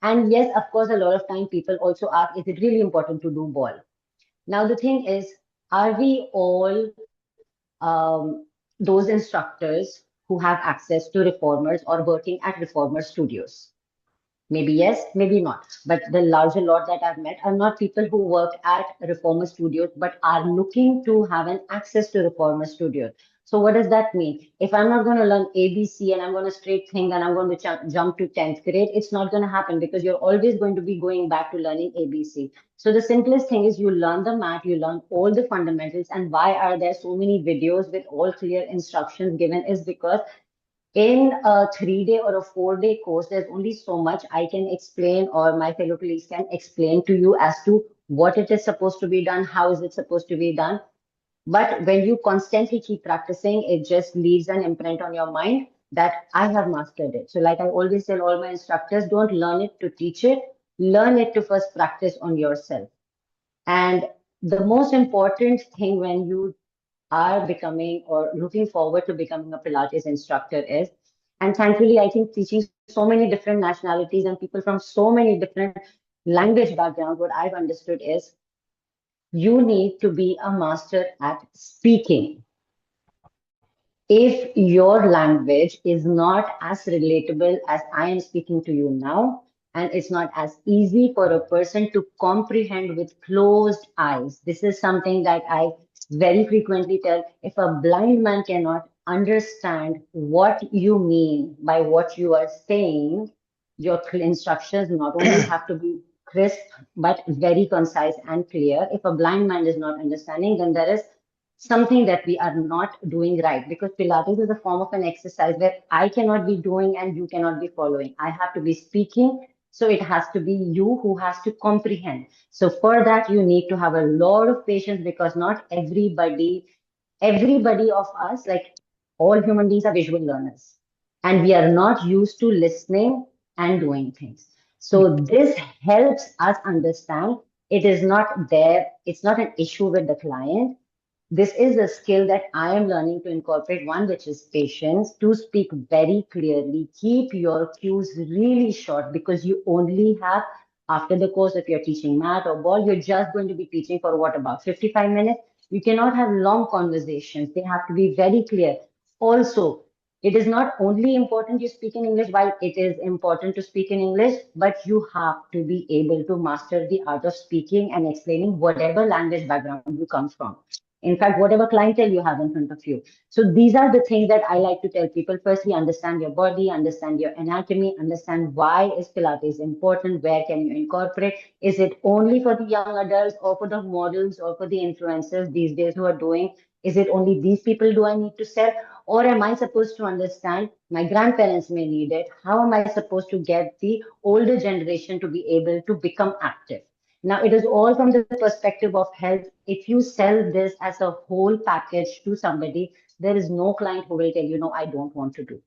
And yes, of course, a lot of time people also ask, is it really important to do ball? Now, the thing is, are we all those instructors who have access to reformers or working at reformer studios? Maybe yes, maybe not. But the larger lot that I've met are not people who work at reformer studios, but are looking to have an access to reformer studios. So what does that mean? If I'm not going to learn ABC and I'm going to straight think and I'm going to jump to 10th grade, it's not going to happen because you're always going to be going back to learning ABC. So the simplest thing is you learn the math, you learn all the fundamentals. And why are there so many videos with all clear instructions given is because in a 3 day or a 4 day course, there's only so much I can explain or my fellow colleagues can explain to you as to what it is supposed to be done, how is it supposed to be done. But when you constantly keep practicing, it just leaves an imprint on your mind that I have mastered it. So, like I always tell all my instructors, don't learn it to teach it, learn it to first practice on yourself. And the most important thing when you are becoming or looking forward to becoming a Pilates instructor is, and thankfully, I think teaching so many different nationalities and people from so many different language backgrounds, what I've understood is you need to be a master at speaking. If your language is not as relatable as I am speaking to you now, and it's not as easy for a person to comprehend with closed eyes, this is something that I very frequently tell. If a blind man cannot understand what you mean by what you are saying, your instructions not only have to be crisp, but very concise and clear. If a blind man is not understanding, then there is something that we are not doing right, because Pilates is a form of an exercise where I cannot be doing and you cannot be following. I have to be speaking. So it has to be you who has to comprehend. So for that, you need to have a lot of patience because not everybody of us, like all human beings, are visual learners. And we are not used to listening and doing things. So this helps us understand it is not there, it's not an issue with the client. This is a skill that I am learning to incorporate. One, which is patience, to speak very clearly, keep your cues really short because you only have, after the course, if you're teaching math or ball, you're just going to be teaching for what, about 55 minutes? You cannot have long conversations. They have to be very clear. Also, it is not only important you speak in English, while it is important to speak in English, but you have to be able to master the art of speaking and explaining whatever language background you come from. In fact, whatever clientele you have in front of you. So these are the things that I like to tell people. Firstly, understand your body, understand your anatomy, understand why is Pilates important, where can you incorporate? Is it only for the young adults or for the models or for the influencers these days who are doing? Is it only these people do I need to sell? Or am I supposed to understand my grandparents may need it? How am I supposed to get the older generation to be able to become active? Now, it is all from the perspective of health. If you sell this as a whole package to somebody, there is no client who will tell you, no, I don't want to do.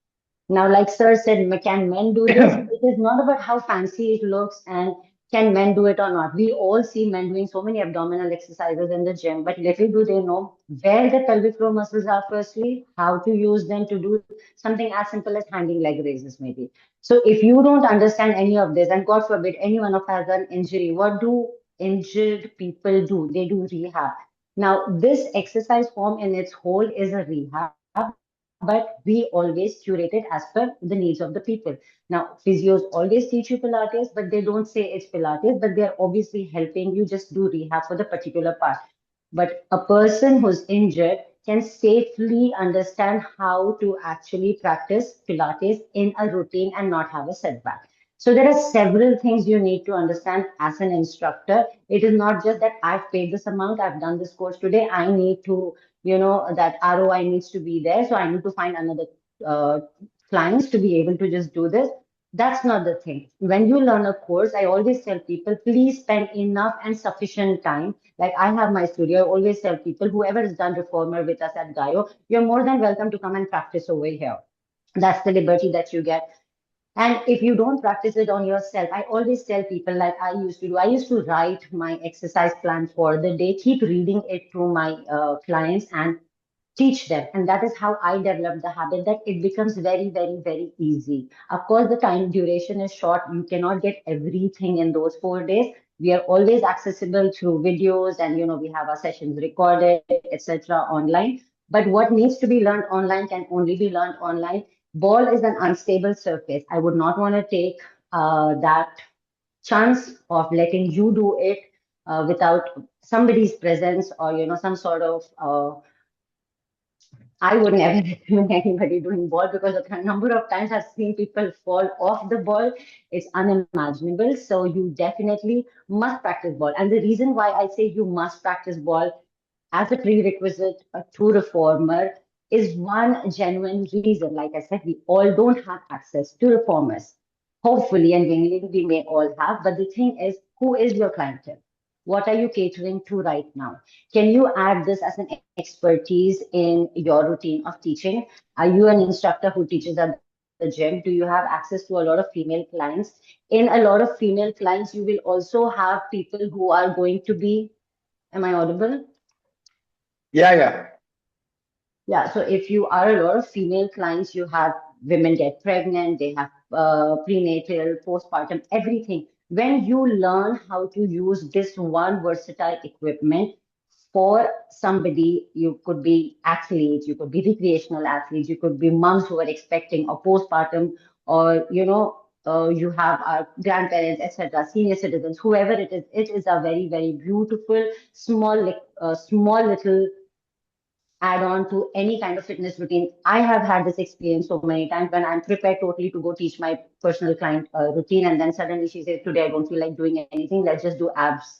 Now, like Sir said, can men do this? It is not about how fancy it looks and can men do it or not. We all see men doing so many abdominal exercises in the gym, but little do they know where the pelvic floor muscles are, firstly, how to use them to do something as simple as hanging leg raises, maybe. So, if you don't understand any of this, and God forbid any one of us has an injury, what do injured people do? They do rehab. Now, this exercise form in its whole is a rehab, but we always curate it as per the needs of the people. Now, physios always teach you Pilates, but they don't say it's Pilates, but they're obviously helping you just do rehab for the particular part. But a person who's injured can safely understand how to actually practice Pilates in a routine and not have a setback. So there are several things you need to understand as an instructor. It is not just that I've paid this amount, I've done this course today, I need to, that ROI needs to be there. So I need to find another uh, clients to be able to just do this. That's not the thing. When you learn a course, I always tell people, please spend enough and sufficient time. Like I have my studio, I always tell people, whoever has done reformer with us at GAYO, you're more than welcome to come and practice over here. That's the liberty that you get. And if you don't practice it on yourself, I always tell people, like I used to do, I used to write my exercise plan for the day, keep reading it to my clients and teach them. And that is how I developed the habit that it becomes very, very, very easy. Of course, the time duration is short. You cannot get everything in those 4 days. We are always accessible through videos and, we have our sessions recorded, etc. online. But what needs to be learned online can only be learned online. Ball is an unstable surface. I would not want to take that chance of letting you do it without somebody's presence or some sort of I would never recommend anybody doing ball because the number of times I've seen people fall off the ball is unimaginable. So you definitely must practice ball. And the reason why I say you must practice ball as a prerequisite to reformer is one genuine reason. Like I said, we all don't have access to reformers. Hopefully, and we may all have. But the thing is, who is your clientele? What are you catering to right now? Can you add this as an expertise in your routine of teaching? Are you an instructor who teaches at the gym? Do you have access to a lot of female clients? In a lot of female clients, you will also have people who are going to be, am I audible? Yeah, yeah. Yeah, so if you are a lot of female clients, you have women get pregnant, they have prenatal, postpartum, everything. When you learn how to use this one versatile equipment for somebody, you could be athletes, you could be recreational athletes, you could be moms who are expecting or postpartum, or you have our grandparents, etc., senior citizens, whoever it is a very, very beautiful, small little add on to any kind of fitness routine. I have had this experience so many times when I'm prepared totally to go teach my personal client routine, and then suddenly she says, "Today I don't feel like doing anything. Let's just do abs."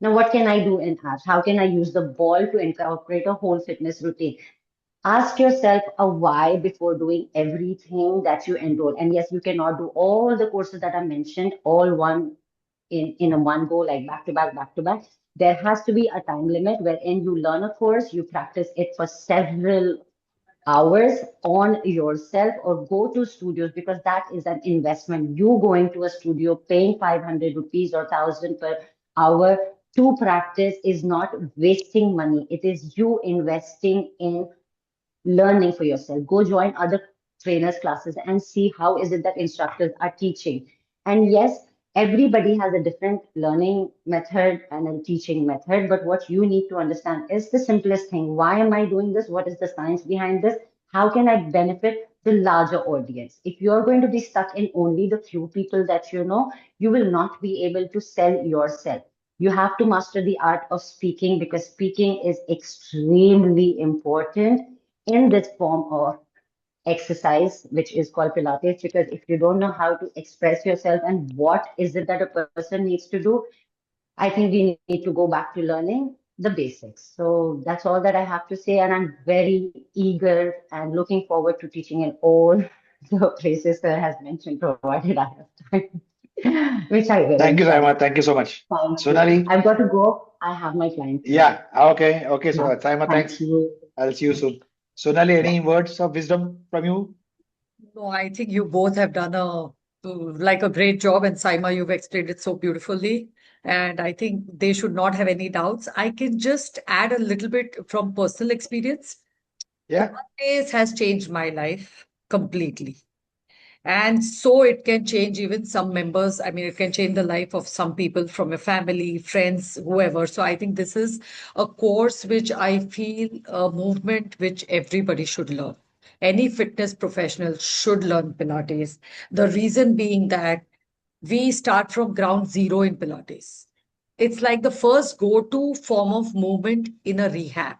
Now, what can I do in abs? How can I use the ball to incorporate a whole fitness routine? Ask yourself a why before doing everything that you enroll. And yes, you cannot do all the courses that I mentioned all one in a one go, like back to back, back to back. There has to be a time limit wherein you learn a course, you practice it for several hours on yourself or go to studios because that is an investment. You going to a studio paying 500 rupees or 1,000 per hour to practice is not wasting money. It is you investing in learning for yourself. Go join other trainers classes and see how is it that instructors are teaching. And yes, everybody has a different learning method and a teaching method, but what you need to understand is the simplest thing. Why am I doing this? What is the science behind this? How can I benefit the larger audience? If you're going to be stuck in only the few people that you know, you will not be able to sell yourself. You have to master the art of speaking because speaking is extremely important in this form of exercise, which is called Pilates, because if you don't know how to express yourself and what is it that a person needs to do, I think we need to go back to learning the basics. So that's all that I have to say. And I'm very eager and looking forward to teaching in all the places that has mentioned, provided I have time. which I will Thank you, enjoy. Saima. Thank you so much. Thank you. Sonali. I've got to go. I have my client now. Yeah. Okay. Okay. So, Yeah. Saima, Thank thanks. you. I'll see you soon. Sonali, Yeah. any words of wisdom from you? No, I think you both have done a great job, and Saima, you've explained it so beautifully. And I think they should not have any doubts. I can just add a little bit from personal experience. Yeah. Pilates has changed my life completely. And so it can change even some members. I mean, it can change the life of some people from a family, friends, whoever. So I think this is a course which I feel a movement which everybody should learn. Any fitness professional should learn Pilates. The reason being that we start from ground zero in Pilates. It's like the first go-to form of movement in a rehab.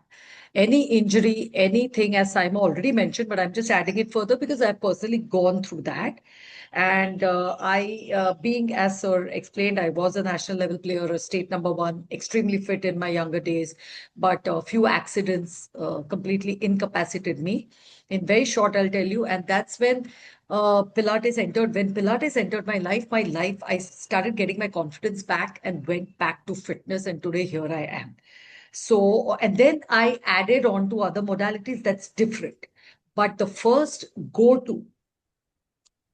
Any injury, anything, as Simon already mentioned, but I'm just adding it further because I've personally gone through that. And being, as Sir explained, I was a national level player, a state number one, extremely fit in my younger days, but a few accidents completely incapacitated me. In very short, I'll tell you, and that's when Pilates entered. When Pilates entered my life, I started getting my confidence back and went back to fitness. And today, here I am. So, and then I added on to other modalities that's different. But the first go to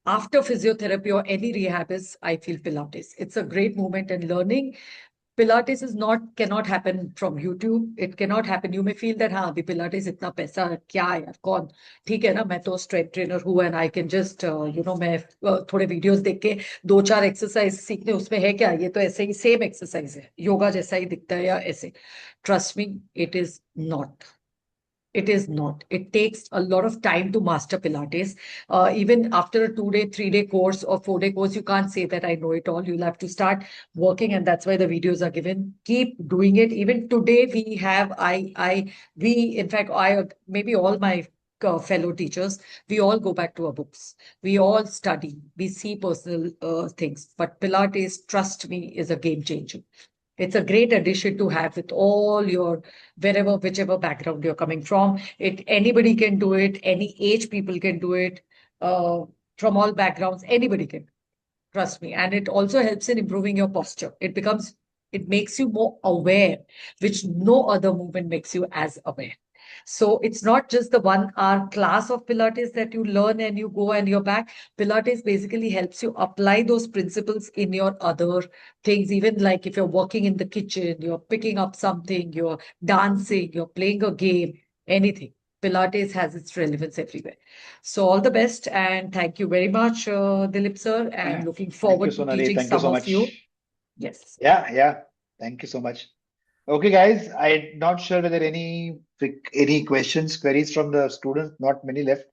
after physiotherapy or any rehab is, I feel, Pilates. It's a great movement, and learning Pilates is not cannot happen from YouTube. It cannot happen. You may feel that हाँ अभी Pilates इतना पैसा क्या है यार कौन ठीक है ना मैं तो strength trainer हूँ and I can just मैं थोड़े videos देख के दो चार exercise सीखने उसमें है क्या ये तो ऐसे ही same exercise है योगा जैसा ही दिखता है या ऐसे trust me it is not. It is not. It takes a lot of time to master Pilates. Even after a 2-day, 3-day course or 4-day course, you can't say that I know it all. You'll have to start working, and that's why the videos are given. Keep doing it. Even today, in fact, maybe all my fellow teachers, we all go back to our books. We all study. We see personal things. But Pilates, trust me, is a game changer. It's a great addition to have with all your whichever background you're coming from. Anybody can do it, any age people can do it, uh, from all backgrounds, anybody can. Trust me. And it also helps in improving your posture. It makes you more aware, which no other movement makes you as aware. So it's not just the 1 hour class of Pilates that you learn and you go and you're back. Pilates basically helps you apply those principles in your other things, even like if you're working in the kitchen, you're picking up something, you're dancing, you're playing a game, anything. Pilates has its relevance everywhere. So all the best and thank you very much, Dilip sir, and Yeah. looking Thank you, forward to Sonali. teaching Thank you some so of you. much. Yes. Yeah. Yeah. Thank you so much. Okay, guys. I'm not sure whether any questions, queries from the students. Not many left.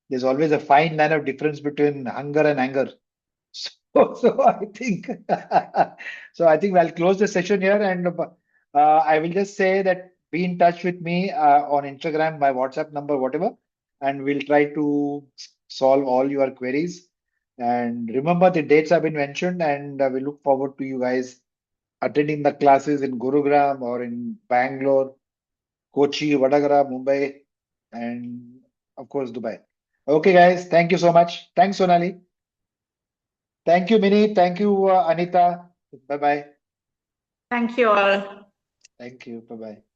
There's always a fine line of difference between hunger and anger. So I think so I think I'll close the session here, and I will just say that be in touch with me on Instagram, my WhatsApp number, whatever, and we'll try to solve all your queries. And remember the dates have been mentioned, and we look forward to you guys attending the classes in Gurugram or in Bangalore, Kochi, Vadagara, Mumbai, and of course Dubai. Okay, guys, thank you so much. Thanks, Sonali. Thank you, Mini. Thank you, Anita. Bye bye. Thank you all. Thank you. Bye bye.